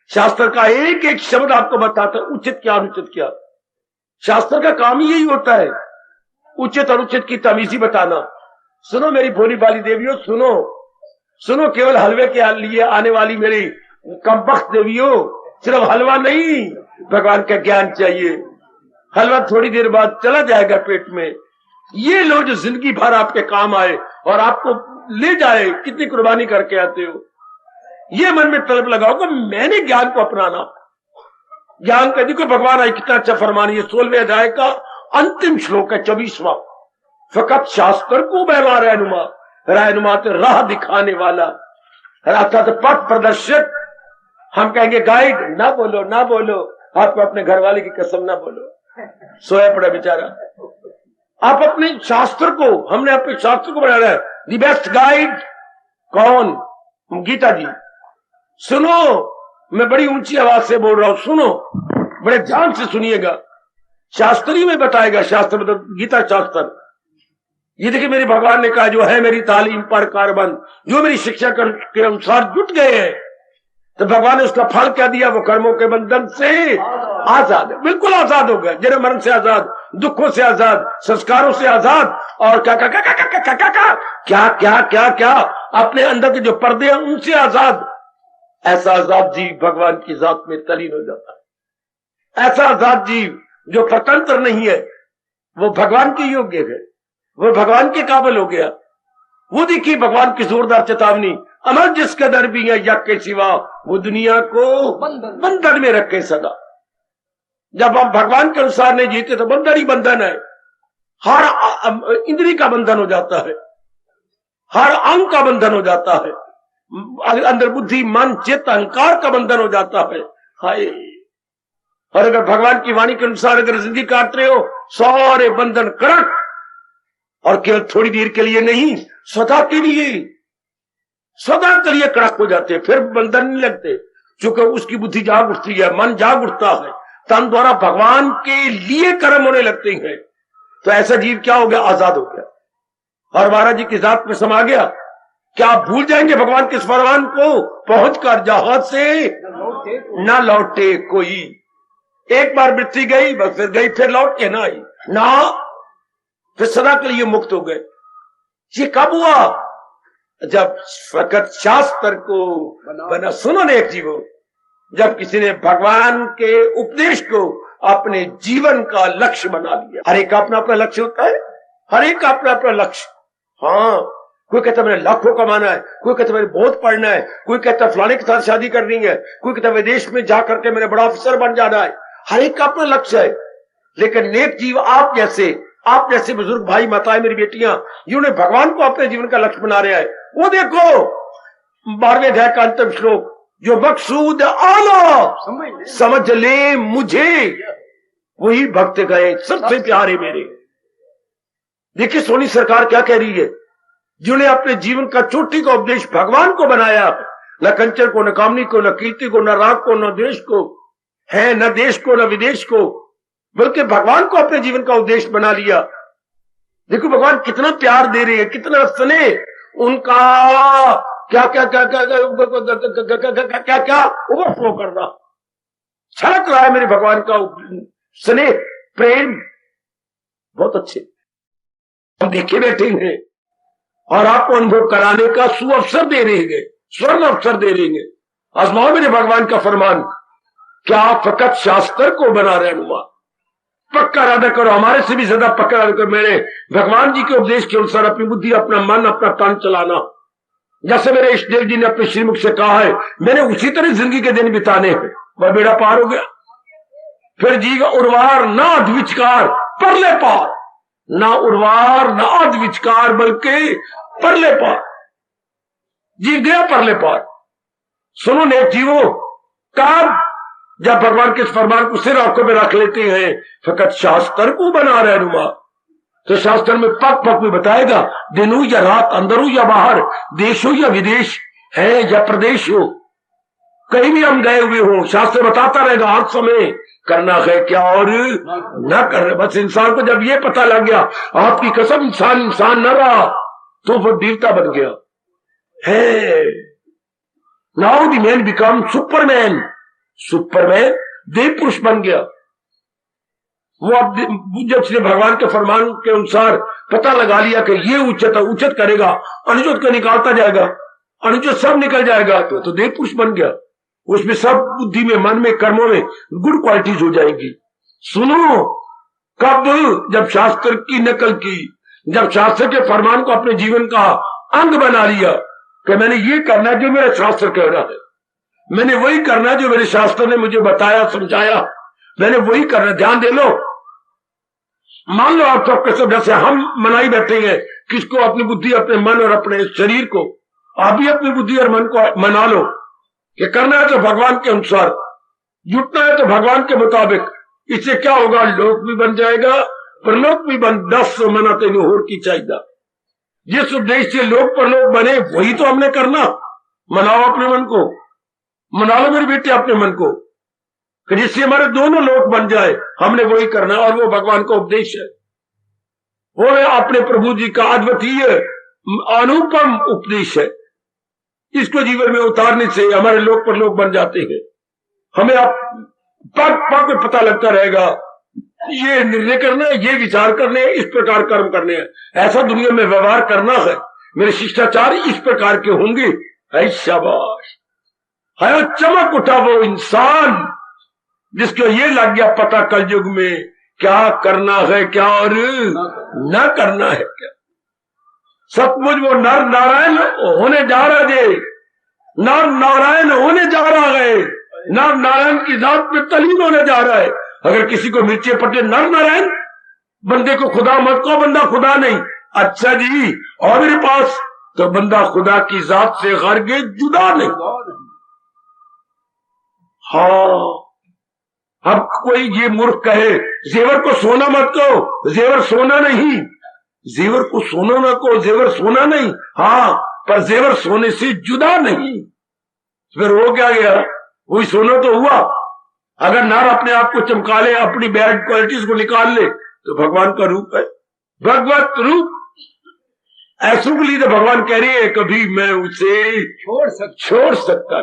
Speaker 3: शास्त्र का एक एक शब्द आपको बताता है उचित क्या अनुचित क्या। शास्त्र का काम ही यही होता है, उचित अनुचित की तमीजी बताना। सुनो मेरी भोली भाली देवियों, सुनो सुनो, केवल हलवे के लिए आने वाली मेरी कमबख्त देवियों, सिर्फ हलवा नहीं, भगवान का ज्ञान चाहिए। हलवा थोड़ी देर बाद चला जाएगा पेट में। ये लो जो जिंदगी भर आपके काम आए और आपको ले जाए, कितनी कुर्बानी करके आते हो। ये मन में तलब लगाओ कि मैंने ज्ञान को अपनाना। ज्ञान का देखो भगवान आई कितना अच्छा फरमान, ये 16वें अध्याय का अंतिम श्लोक है 24वां। फकत शास्त्र को बहला रहनुमा, रहनुमा तो राह दिखाने वाला, अर्थात पथ प्रदर्शक। हम कहेंगे गाइड, ना बोलो ना बोलो, आपको अपने घर वाले की कसम ना बोलो, सोया पड़ा बेचारा। आप अपने शास्त्र को, हमने अपने शास्त्र को बनाया है दी बेस्ट गाइड। कौन? गीता जी। सुनो, मैं बड़ी ऊंची आवाज से बोल रहा हूं, सुनो, बड़े ध्यान से सुनिएगा। शास्त्री में बताएगा, शास्त्र मतलब गीता शास्त्र। ये देखिए मेरे भगवान ने कहा, जो है मेरी तालीम पर कारबंद, जो मेरी शिक्षा के अनुसार जुट गए हैं, तो भगवान ने उसका फल क्या दिया? वो कर्मों के बंधन से आजाद है, बिल्कुल आजाद हो गए, जन्म मरण से आजाद, दुखों से आजाद, संस्कारों से आजाद, और क्या क्या क्या क्या क्या क्या क्या क्या क्या क्या क्या अपने अंदर के जो पर्दे हैं उनसे आजाद। ऐसा आजाद जीव भगवान की जात में तलीन हो जाता है। ऐसा आजाद जीव जो स्वतंत्र नहीं है, वो भगवान के योग्य है, वो भगवान के काबिल हो गया। वो देखिए भगवान की जोरदार चेतावनी, अमर जिसका दर भी है यज्ञ के सिवा, वो दुनिया को बंधन में रखे सदा। जब हम भगवान के अनुसार नहीं जीते तो बंधन ही बंधन है। हर इंद्री का बंधन हो जाता है, हर अंग का बंधन हो जाता है, अंदर बुद्धि मन चित्त अहंकार का बंधन हो जाता है। हाय, और अगर भगवान की वाणी के अनुसार अगर जिंदगी काट रहे हो, सारे बंधन कड़क, और केवल थोड़ी देर के लिए नहीं, सदा के लिए, सदा के लिए कड़क हो जाते हैं, फिर बंधन नहीं लगते, क्योंकि उसकी बुद्धि जाग उठती है, मन जाग उठता है, तन द्वारा भगवान के लिए कर्म होने लगते हैं। तो ऐसा जीव क्या हो गया? आजाद हो गया और महाराज जी की जात में समा गया। क्या आप भूल जाएंगे भगवान के फरमान को? पहुंचकर जहाज से न लौटे कोई। एक बार मृत्यु गई, बस फिर गई, फिर लौट के ना आई ना, फिर सदा के लिए मुक्त हो गए। ये कब हुआ? जब फकत शास्त्र को बना। सुनो ने एक जीवो, जब किसी ने भगवान के उपदेश को अपने जीवन का लक्ष्य बना लिया। हर एक का अपना अपना लक्ष्य होता है, हर एक का अपना अपना लक्ष्य। हाँ, कोई कहता है मैंने लाखों कमाना है, कोई कहता है मैंने बहुत पढ़ना है, कोई कहता है फलाने के साथ शादी करनी है, कोई कहता है विदेश में जाकर के मैंने बड़ा अफसर बन जाना है। हर एक का अपना लक्ष्य है। लेकिन नेक जीव आप जैसे बुजुर्ग भाई माताएं मेरी बेटियां, जिन्होंने भगवान को अपने जीवन का लक्ष्य बना रहा है, वो देखो 12वें अध्याय का अंतिम श्लोक, जो मकसूद आला समझ ले मुझे, वही भक्त गए सबसे प्यारे मेरे। देखिए सोनी सरकार क्या कह रही है, जिन्होंने अपने जीवन का चोटी का उपदेश भगवान को बनाया, न कंचन को, न कामनी को, न कीर्ति को, न राग को, न द्वेष को, है न देश को, न विदेश को, बल्कि भगवान को अपने जीवन का उद्देश्य बना लिया। देखो भगवान कितना प्यार दे रहे हैं, कितना स्नेह उनका, क्या क्या क्या क्या क्या क्या ओवरफ्लो कर रहा, छलक रहा है मेरे भगवान का स्नेह प्रेम। बहुत अच्छे हम देखे बैठे हैं और आपको अनुभव कराने का सुअवसर दे रहे हैं, स्वर्ण अवसर दे रहे हैं। आजमाओ मेरे भगवान का फरमान, क्या फकत शास्त्र को बना रहनुमा, पक्का इरादा करो, हमारे से भी ज्यादा पक्का इरादा करो, मेरे भगवान जी के उपदेश के अनुसार अपनी बुद्धि, अपना मन, अपना तन चलाना। जैसे मेरे इष्टदेव जी ने अपने श्रीमुख से कहा है, मैंने उसी तरह जिंदगी के दिन बिताने हैं। वह बेड़ा पार हो गया, फिर जीव उर्वार ना अद्विचकार परले पार, ना उर्वार ना अद्विचकार बल्कि परले पार, जीव गया परले पार। सुनो नेक जीवो, कब? जब भगवान के फरमान को सिर आंखों में रख लेते हैं, फकत शास्त्र को बना रहनुमा। तो शास्त्र में पक पक में बताएगा, दिन हो या रात, अंदर हो या बाहर, देश हो या विदेश, है या प्रदेश हो, कहीं भी हम गए हुए हो, शास्त्र बताता रहेगा हर समय करना है क्या और न कर। बस इंसान को जब ये पता लग गया, आपकी कसम इंसान न रहा, तो वो देवता बन गया है। Now the man become superman, superman देव पुरुष बन गया। वो अब जब से भगवान के फरमान के अनुसार पता लगा लिया कि ये उच्चत करेगा, अनुचित को निकालता जाएगा, अनुचित सब निकल जाएगा, तो देव पुरुष बन गया। उसमें सब बुद्धि में, मन में, कर्मों में गुड क्वालिटीज हो जाएंगी। सुनो, कब? जब शास्त्र की नकल की, जब शास्त्र के फरमान को अपने जीवन का अंग बना लिया कि मैंने ये करना है जो मेरा शास्त्र कह रहा है, मैंने वही करना है जो मेरे शास्त्र ने मुझे बताया समझाया, मैंने वही करना। ध्यान दे लो, मान लो आप सबके सब जैसे हम मनाई बैठे हैं किसको, अपनी बुद्धि अपने मन और अपने शरीर को, आप भी अपनी बुद्धि और मन को मना लो कि करना है तो भगवान के अनुसार, जुटना है तो भगवान के मुताबिक। इससे क्या होगा, लोक भी बन जाएगा, परलोक भी बन। 10 मना तेन होर की चाहिए। जिस उद्देश्य से लोक परलोक बने वही तो हमने करना। मनाओ अपने मन को, मना लो मेरे बेटे अपने मन को, कि जिससे हमारे दोनों लोक बन जाए, हमने वही करना। और वो भगवान का उपदेश है, वो है अपने प्रभु जी का अद्वितीय अनुपम उपदेश है। इसको जीवन में उतारने से हमारे लोक परलोक बन जाते हैं। हमें आप पग पग में पता लगता रहेगा, ये निर्णय करना है, ये विचार करने हैं, इस प्रकार कर्म करने हैं, ऐसा दुनिया में व्यवहार करना है, मेरे शिष्टाचार इस प्रकार के होंगे। है शाबाश, है चमक उठा वो इंसान जिसको ये लग गया पता कलयुग में क्या करना है क्या और न करना है क्या। सचमुच वो नर नारायण होने जा रहा है, नर नारायण होने जा रहा है, नर नारायण की जात में तलीन होने जा रहा है। अगर किसी को मिर्चे पटे नर नारायण, बंदे को खुदा मत को, बंदा खुदा नहीं। अच्छा जी, और मेरे पास तो बंदा खुदा की जात से हरगिज़ जुदा नहीं। हाँ, अब कोई ये मूर्ख कहे जेवर को सोना मत कहो, जेवर सोना नहीं, जेवर को सोना ना कहो, जेवर सोना नहीं, हाँ पर जेवर सोने से जुदा नहीं। फिर वो क्या गया, वही सोना तो हुआ। अगर नर अपने आप को चमका ले, अपनी बैड क्वालिटीज को निकाल ले, तो भगवान का रूप है, भगवत रूप। ऐसों के लिए तो भगवान कह रहे हैं कभी मैं उसे छोड़ सकता,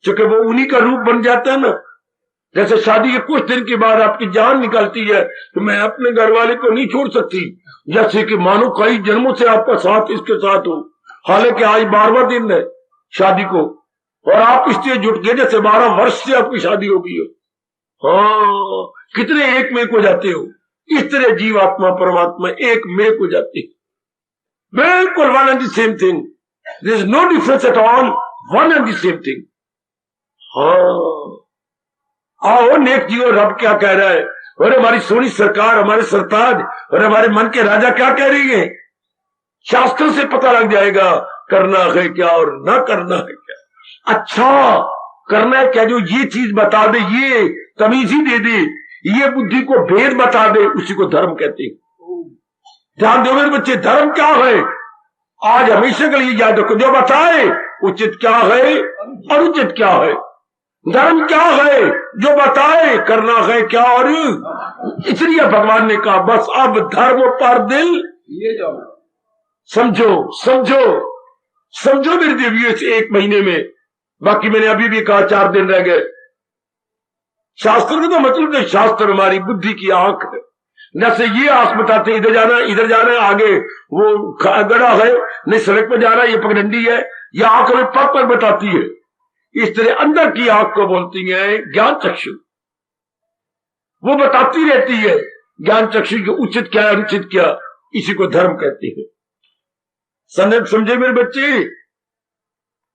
Speaker 3: क्योंकि वो उन्हीं का रूप बन जाता है ना। जैसे शादी के कुछ दिन के बाद आपकी जान निकलती है तो मैं अपने घर वाले को नहीं छोड़ सकती, जैसे कि मानो कई जन्मों से आपका साथ इसके साथ हो, हालांकि आज 12वां दिन है शादी को, और आप इससे जुट गए जैसे 12 वर्ष से आपकी शादी हो गई हो। हाँ, कितने एक में को जाते हो। इस तरह जीवात्मा परमात्मा एक में को जाते हैं, बिल्कुल one and the same thing, there is no difference at all, one and the same thing. हाँ, आओ नेक जियो, रब क्या कह रहा है, और हमारी सोनी सरकार, हमारे सरताज और हमारे मन के राजा क्या कह रही है, शास्त्र से पता लग जाएगा करना है क्या और ना करना है क्या। अच्छा करना है क्या, जो ये चीज बता दे, ये तमीज ही दे दे, ये बुद्धि को भेद बता दे, उसी को धर्म कहते हैं। ध्यान दो मेरे बच्चे, धर्म क्या है आज हमेशा के लिए याद रखो, जो बताए उचित क्या है अनुचित क्या है। धर्म क्या है, जो बताए करना है क्या और, इसलिए भगवान ने कहा बस अब धर्म पर दिल ये जाओ। समझो समझो समझो मेरे देवियों से 1 महीने में, बाकी मैंने अभी भी कहा 4 दिन रह गए। शास्त्र का तो मतलब है, शास्त्र हमारी बुद्धि की आंख है। जैसे ये आंख बताते इधर जाना है, आगे वो गड़ा है, नहीं सड़क पर जाना, ये पगडंडी है, ये आंख हमें पग पग बताती है। इस तरह अंदर की आंख को बोलती है ज्ञान चक्षु, वो बताती रहती है ज्ञान चक्षु की उचित क्या अनुचित क्या, इसी को धर्म कहते हैं। समझे मेरे बच्चे,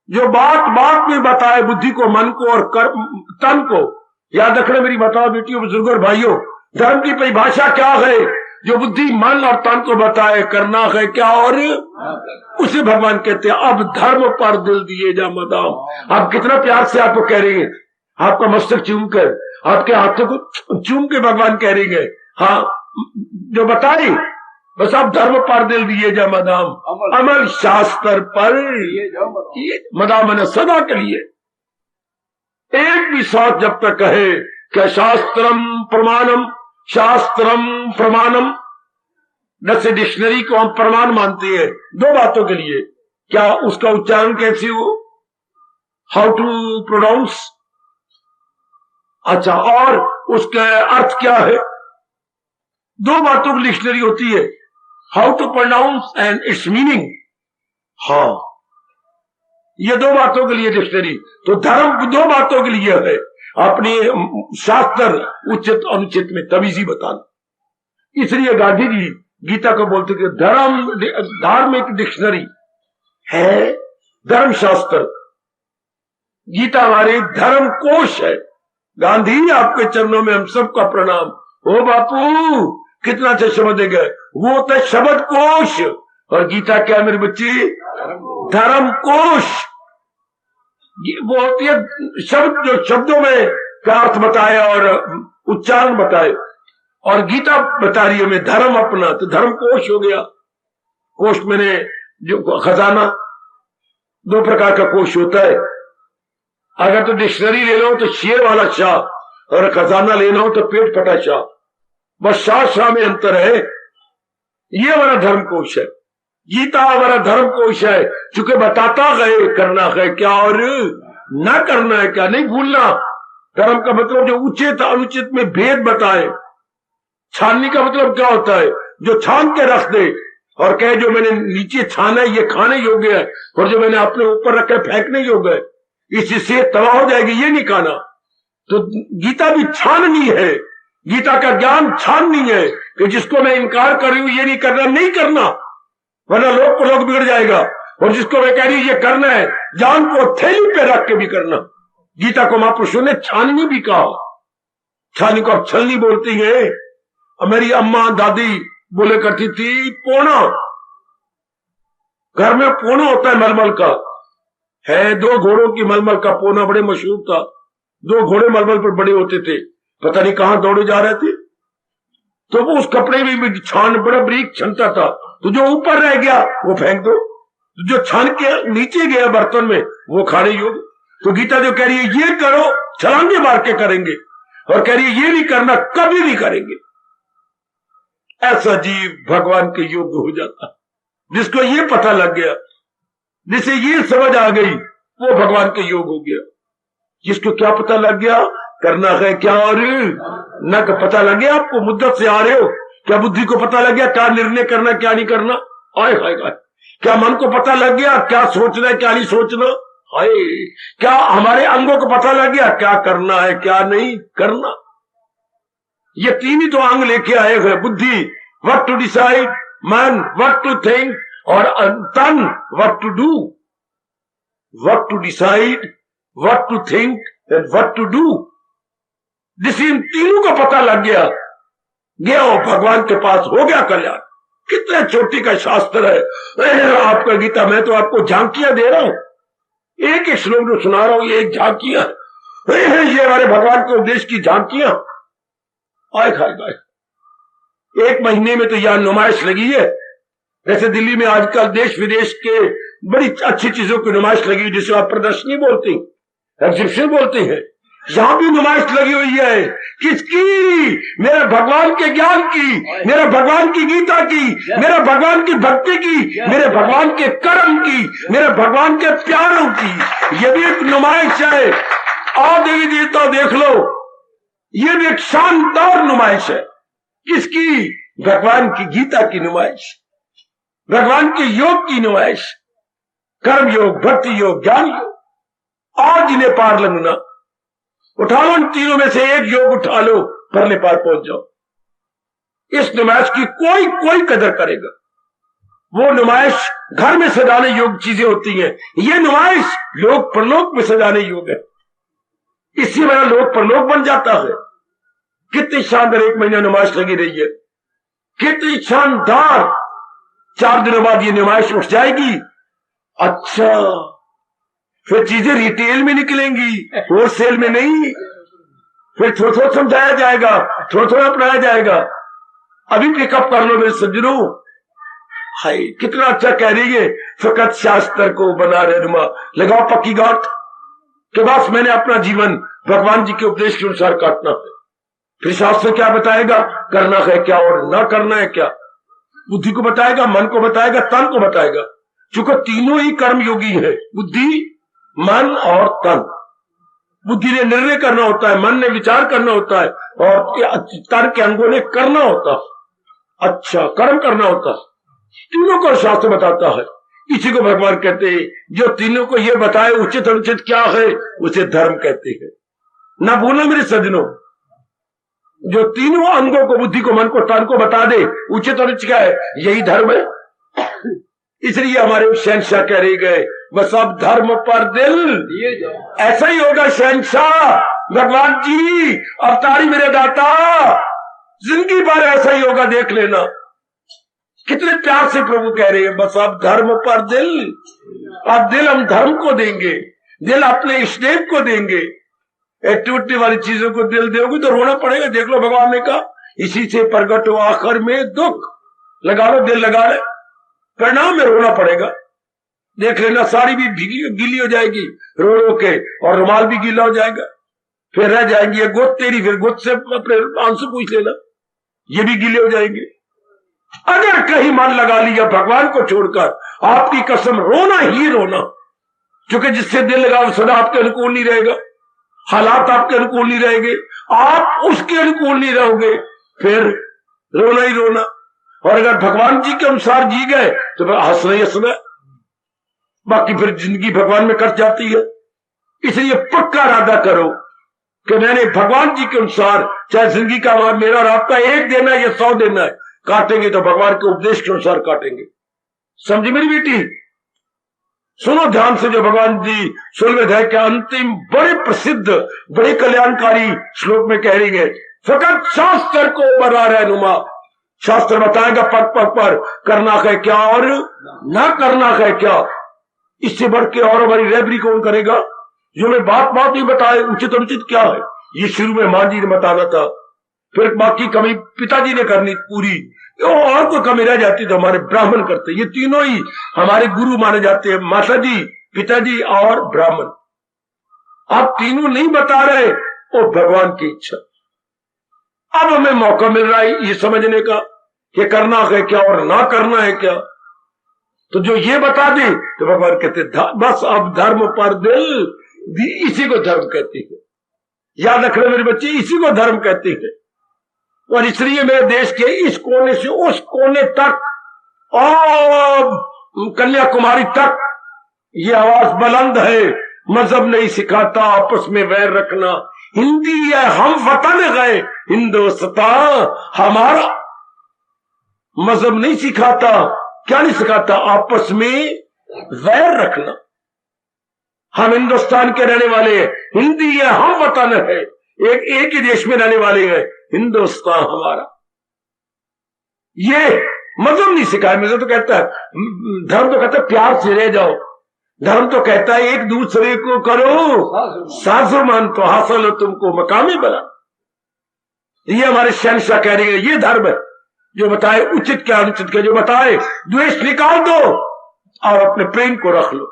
Speaker 3: जो बात बात में बताए बुद्धि को, मन को और तन को, याद रखना मेरी बताओ बेटियों बुजुर्गों और भाइयों, धर्म की परिभाषा क्या है, जो बुद्धि मन और तन को बताए करना है क्या और, उसे भगवान कहते हैं अब धर्म पर दिल दिए जा मदाम। आप कितना प्यार से आपको कह रही हैं, आपका मस्तक चूम कर, आपके हाथों को चूम के भगवान कह रही है, हाँ जो बताए बस आप धर्म पर दिल दिए जा मदाम, अमल शास्त्र पर मदाम मन सदा के लिए। एक भी साथ जब तक कहे क्या शास्त्रम प्रमाणम, शास्त्रम प्रमाणम, जैसे डिक्शनरी को हम प्रमाण मानते हैं 2 बातों के लिए, क्या उसका उच्चारण कैसे हो, हाउ टू प्रोनाउंस, अच्छा, और उसका अर्थ क्या है। 2 बातों की डिक्शनरी होती है, how to pronounce and its meaning. हाँ, ये 2 बातों के लिए डिक्शनरी। तो धर्म 2 बातों के लिए है, अपने शास्त्र उचित अनुचित में तमीजी बताना। इसलिए गांधी जी गीता को बोलते कि धर्म धार्मिक डिक्शनरी, है धर्मशास्त्र। गीता हमारी धर्म कोश है। गांधी आपके चरणों में हम सबका प्रणाम। ओ बापू कितना अच्छा शब्द है गए, वो होता है शब्द कोश, और गीता क्या मेरे बच्चे? धर्म कोश। वो होती है शब्द, जो शब्दों में का अर्थ बताए और उच्चारण बताए, और गीता बता रही है हमें धर्म अपना। तो धर्म कोश हो गया। कोश मैंने जो खजाना, दो प्रकार का कोश होता है। अगर तो डिक्शनरी ले लो तो शेर वाला शाह, और खजाना लेना हो तो पेट फटा शाह। बस शाह शाह में अंतर है। ये हमारा धर्म कोश है। गीता हमारा धर्म कोश है, चूंकि बताता गए करना है क्या और ना करना है क्या, नहीं भूलना। धर्म का मतलब जो उचित अनुचित में भेद बताए। छाननी का मतलब क्या होता है? जो छान के रख दे और कहे जो मैंने नीचे छाना है ये खाने योग्य है, और जो मैंने अपने ऊपर रखे फेंकने योग्य है, इससे तबाह हो जाएगी, ये नहीं खाना। तो गीता भी छाननी है। गीता का ज्ञान छाननी है कि जिसको मैं इनकार कर रही हूं ये नहीं करना, नहीं करना, वरना लोग को लोग बिगड़ जाएगा। और जिसको मैं कह रही हूं ये करना है, जान को थैली पे रख के भी करना। गीता को महापुरुषों ने छाननी भी कहा। छाननी को आप छलनी बोलती है। मेरी अम्मा दादी बोले करती थी पोना। घर में पोना होता है मलमल का, है 2 घोड़ों की मलमल का पोना बड़े मशहूर था। 2 घोड़े मलमल पर बड़े होते थे, पता नहीं कहां दौड़े जा रहे थे। तो वो उस कपड़े में भी छान बड़ा बरीक छनता था। तो जो ऊपर रह गया वो फेंक दो, जो छान के नीचे गया बर्तन में वो खाने योग्य। तो गीता जो कह रही है ये करो, छलांगे मार के करेंगे, और कह रही है ये नहीं करना, कभी नहीं करेंगे। ऐसा जीव भगवान के योग्य हो जाता। जिसको ये पता लग गया, जिसे ये समझ आ गई, वो भगवान के योग हो गया। जिसको क्या पता लग गया, करना है क्या और न पता लग गया। आपको मुद्दत से आ रहे हो, क्या बुद्धि को पता लग गया क्या निर्णय करना क्या नहीं करना? आए हाय हाय। क्या मन को पता लग गया क्या सोचना है क्या नहीं सोचना? हाय। क्या हमारे अंगों को पता लग गया क्या करना है क्या नहीं करना? ये 3 ही तो अंग लेके आए हैं। बुद्धि व्हाट टू डिसाइड, मन व्हाट टू थिंक, और तन what to do. What to decide, what to think and what to do. जिसे इन तीनों का पता लग गया, गया वो भगवान के पास, हो गया कल्याण। कितने छोटी का शास्त्र है आपका गीता। मैं तो आपको झांकियां दे रहा हूं, एक एक श्लोक जो सुना रहा हूं ये एक झांकियां, ये हमारे भगवान के उपदेश की झांकियां। आए खाए खाए 1 महीने में तो यहां नुमाइश लगी है। जैसे दिल्ली में आजकल देश विदेश के बड़ी अच्छी चीजों की नुमाइश लगी, जिसे आप प्रदर्शनी बोलते हैं, एग्जिबिशन बोलते हैं। यहां भी नुमाइश लगी हुई है। किसकी? मेरे भगवान के ज्ञान की, मेरे भगवान की गीता की, मेरे भगवान की भक्ति की, मेरे भगवान के कर्म की, मेरे भगवान के प्यारों की। ये भी एक नुमाइश है। आओ देवी देवता देख लो, ये भी एक शानदार नुमाइश है। किसकी? भगवान की गीता की नुमाइश, भगवान के योग की नुमाइश। कर्म योग, भक्ति योग, ज्ञान योग। आज इन्हें पार लगना। उठा लो इन तीनों में से एक योग उठा लो, परले पार पहुंच जाओ। इस नुमाइश की कोई कदर करेगा। वो नुमाइश घर में सजाने योग्य चीजें होती हैं, ये नुमाइश लोक परलोक में सजाने योग्य है। इसी वजह लोक परलोक बन जाता है। कितनी शानदार 1 महीना नुमाइश लगी रही है, कितनी शानदार। 4 दिनों बाद ये नुमाइश उठ जाएगी। अच्छा, फिर चीजें रिटेल में निकलेंगी, होलसेल में नहीं। फिर थोड़ा थोड़ा समझाया जाएगा, थोड़ा थोड़ा अपनाया जाएगा। अभी पिकअप कर लो मेरे सज्जनों। हाय कितना अच्छा कह रही है, फकत शास्त्र को बना रहनुमा, लगाओ पक्की गांठ के बस मैंने अपना जीवन भगवान जी के उपदेश के अनुसार काटना है। फिर शास्त्र क्या बताएगा, करना है क्या और ना करना है क्या। बुद्धि को बताएगा, मन को बताएगा, तन को बताएगा। चूंकि तीनों ही कर्म योगी है, बुद्धि मन और तन। बुद्धि ने निर्णय करना होता है, मन ने विचार करना होता है, और तन के अंगों ने करना होता है। अच्छा, कर्म करना होता है। तीनों को शास्त्र बताता है। इसी को भगवान कहते हैं, जो तीनों को ये बताए उचित अनुचित क्या है उसे धर्म कहते हैं। ना भूलना मेरे सज्जनों, जो तीनों अंगों को, बुद्धि को, मन को, तन को बता दे उचित अनुचित क्या है, यही धर्म है। इसलिए हमारे शहनशाह कह रहे गए बस अब धर्म पर दिल। ऐसा ही होगा शहनशाह, भगवान जी अवतारी मेरे दाता, जिंदगी भर ऐसा ही होगा, देख लेना। कितने प्यार से प्रभु कह रहे हैं बस अब धर्म पर दिल। अब दिल हम धर्म को देंगे, दिल अपने इष्टदेव को देंगे। टूटने वाली चीजों को दिल दोगे तो रोना पड़ेगा। देख लो भगवान ने कहा इसी से प्रकट हो आखिर में दुख, लगा लो दिल लगा ले, परिणाम में रोना पड़ेगा। देख लेना साड़ी भी गीली हो जाएगी रो रो के, और रुमाल भी गीला हो जाएगा, फिर रह जाएंगी ये गोद तेरी, फिर गोद से अपने आंसू पूछ लेना, ये भी गीले हो जाएंगे। अगर कहीं मन लगा लिया भगवान को छोड़कर, आपकी कसम रोना ही रोना, क्योंकि जिससे दिल लगा सदा आपके अनुकूल नहीं रहेगा, हालात आपके अनुकूल नहीं रहेंगे, आप उसके अनुकूल नहीं रहोगे, फिर रोना ही रोना। और अगर भगवान जी के अनुसार जी गए तो फिर हंसना ही हंसना, बाकी फिर जिंदगी भगवान में कट जाती है। इसलिए पक्का इरादा करो कि मैंने भगवान जी के अनुसार, चाहे जिंदगी का मेरा रास्ता 1 देना है या 100 देना है, काटेंगे तो भगवान के उपदेश के अनुसार काटेंगे। समझी मेरी बेटी? सुनो ध्यान से जो भगवान जी 16वें अध्याय के अंतिम बड़े प्रसिद्ध बड़े कल्याणकारी श्लोक में कह रही है, फकत शास्त्र को बना रहनुमा, शास्त्र बताएगा पग पग पर करना है क्या और ना करना है क्या। इससे बढ़ के और हमारी रहबरी कौन करेगा, जो मैं बात बात ही बताए उचित अनुचित क्या है। ये शुरू में मां जी ने बताना था, फिर बाकी कमी पिताजी ने करनी पूरी, और कोई कमी रह जाती तो हमारे ब्राह्मण करते। ये तीनों ही हमारे गुरु माने जाते हैं, माता जी, पिताजी और ब्राह्मण। आप तीनों नहीं बता रहे, वो भगवान की इच्छा। अब हमें मौका मिल रहा है ये समझने का कि करना है क्या और ना करना है क्या। तो जो ये बता दे तो भगवान कहते बस अब धर्म पर दिल, इसी को धर्म कहते हैं। याद रखना मेरे बच्चे, इसी को धर्म कहते हैं। और इसलिए मेरे देश के इस कोने से उस कोने तक और कन्याकुमारी तक ये आवाज बुलंद है, मजहब नहीं सिखाता आपस में वैर रखना। हिंदी है, हम वतन गए हिंदुस्तान हमारा, मजहब नहीं सिखाता। क्या नहीं सिखाता? आपस में वैर रखना। हम हिंदुस्तान के रहने वाले हैं, हिंदी है, हम वतन है, एक ही देश में रहने वाले हैं, हिंदुस्तान हमारा। ये मजहब नहीं सिखाया। मजहब तो कहता है, धर्म तो कहता है प्यार से रह जाओ, धर्म तो कहता है एक दूसरे को करो साजोमान तो हासिल हो तुमको मकामी बना। ये हमारे शहनशाह कह रहे हैं ये धर्म है जो बताए उचित क्या अनुचित क्या, जो बताए द्वेष निकाल दो और अपने प्रेम को रख लो।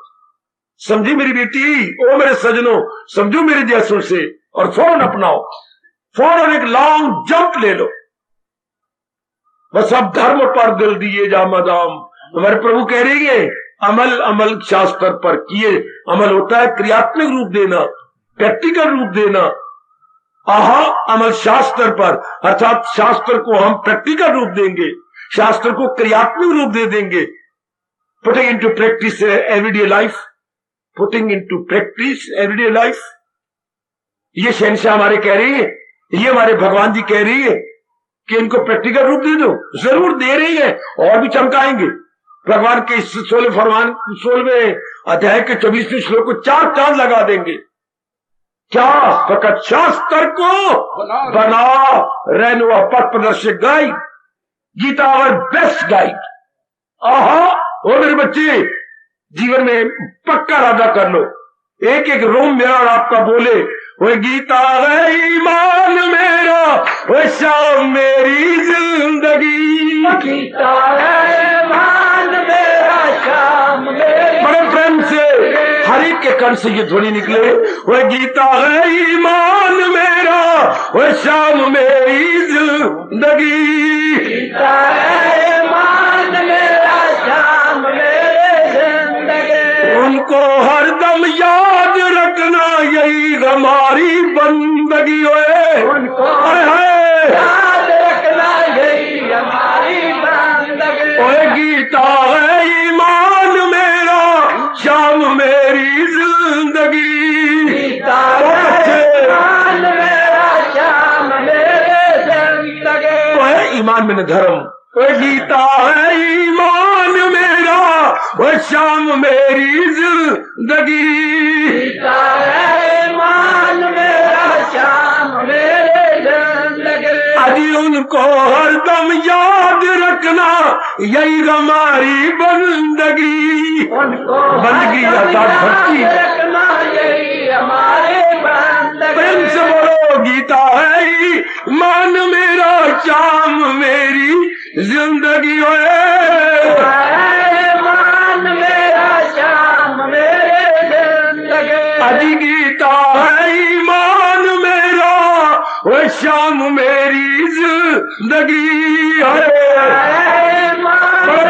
Speaker 3: समझी मेरी बेटी? ओ मेरे सजनों, समझो मेरे जैसों से और फौरन अपनाओ, फौरन एक लॉन्ग जंप ले लो। बस अब धर्म पर दिल दिए जा मदाम। हमारे प्रभु कह रही है अमल अमल शास्त्र पर किए। अमल होता है क्रियात्मक रूप देना, प्रैक्टिकल रूप देना। आहा, अमल शास्त्र पर, अर्थात शास्त्र को हम प्रैक्टिकल रूप देंगे, शास्त्र को क्रियात्मक रूप दे देंगे। Putting into practice everyday life, putting into practice everyday life. ये शहनशाह हमारे कह रही है, ये हमारे भगवान जी कह रही है कि इनको प्रैक्टिकल रूप दे दो। जरूर दे रही है और भी चमकाएंगे। भगवान के 16वें अध्याय के 24वें श्लोक को 4 चांद लगा देंगे। क्या? फकत शास्त्र को बना रहनुआ पथ प्रदर्शक guide, Gita our best guide. आहा, ओ मेरे बच्चे, जीवन में पक्का इरादा कर लो, एक एक रोम मेरा और आपका बोले, वो गीता है ईमान मेरा, वो शाम मेरी जिंदगी,
Speaker 1: गीता है ईमान मेरा, शाम मेरी।
Speaker 3: बड़े प्रेम से हर एक के कंठ से ये ध्वनि निकले, वो गीता है ईमान मेरा, वो शाम मेरी जिंदगी,
Speaker 1: गीता है ईमान मेरा, शाम मेरी जिंदगी।
Speaker 3: उनको हरदम याद रखना यही हमारी बंदगी है,
Speaker 1: उनको
Speaker 3: है
Speaker 1: याद रखना यही हमारी बंदगी।
Speaker 3: ओए गीता है ईमान मेरा, शाम मेरी जिंदगी,
Speaker 1: गीता है ईमान मेरा, शाम मेरी जिंदगी।
Speaker 3: ओए ईमान में धर्म, ओए गीता है ईमान मेरा, वो शाम मेरी जिंदगी।
Speaker 1: गीता है मान मेरा शाम मेरे जिंदगी।
Speaker 3: अजी उनको हरदम याद रखना यही हमारी बंदगी।
Speaker 1: उनको
Speaker 3: बंदगी अर्थात भक्ति
Speaker 1: रखना यही हमारे
Speaker 3: प्रेम से बोलो गीता है मान मेरा शाम मेरी जिंदगी
Speaker 1: मान मेरा शाम मेरे जिंदगी।
Speaker 3: अजी गीता है ईमान मेरा वो शाम मेरी जिंदगी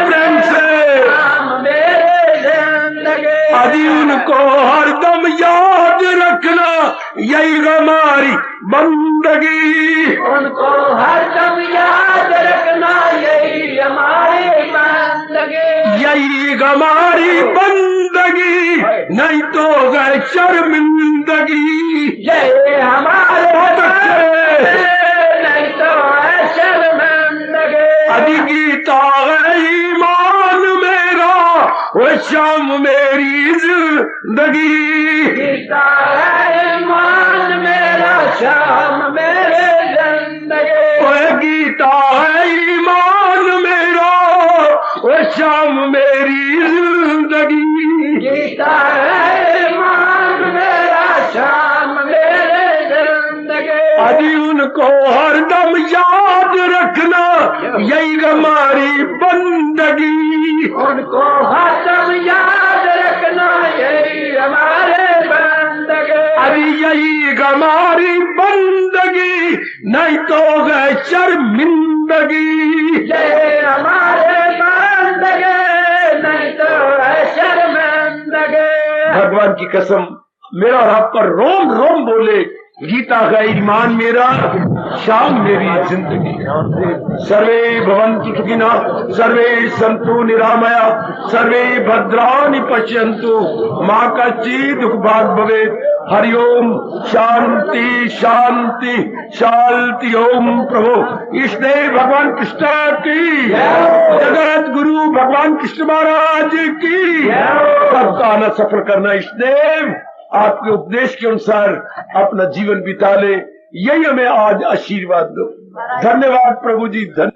Speaker 3: प्रेम से
Speaker 1: मेरे जिंदगी।
Speaker 3: अजी उनको हरदम याद रखना यही हमारी बंदगी।
Speaker 1: उनको हरदम याद रखना यही हमारी बंदगी।
Speaker 3: यही हमारी बंदगी नहीं तो गए शर्मिंदगी।
Speaker 1: ये हमारे
Speaker 3: बहुत अच्छे।
Speaker 1: नहीं तो है शर्मिंदगी।
Speaker 3: अजी गीता है ईमान मेरा वो शाम मेरी जिंदगी।
Speaker 1: गीता है ईमान मेरा शाम मेरे जिंदगी।
Speaker 3: वो गीता है ईमान मेरा वो शाम मेरी जिंदगी।
Speaker 1: गीता है ईमान मेरा शाम मेरे जिंदगी।
Speaker 3: अजी उनको हरदम याद रखना यही हमारी बंदगी।
Speaker 1: उनको हरदम याद रखना यही हमारे बंदगी।
Speaker 3: अभी यही हमारी बंदगी नहीं तो गए शर्मिंदगी।
Speaker 1: ये हमारे बंदगी नहीं तो है शर्मिंदगी।
Speaker 3: भगवान की कसम मेरा और आप पर रोम रोम बोले गीता का ईमान मेरा शाम मेरी जिंदगी। सर्वे भवन्तु सुखिनः सर्वे सन्तु निरामया सर्वे भद्राणि पश्यन्तु मा कश्चित् दुःख भाग् भवेत्। हरि ओम शांति शांति शांति। ओम प्रभु इसलिए भगवान कृष्ण की जगत गुरु भगवान कृष्ण महाराज की सबका आना सफल करना इसलिए आपके उपदेश के अनुसार अपना जीवन बिता ले। यही हमें आज आशीर्वाद दो। धन्यवाद प्रभु जी। धन्यवाद।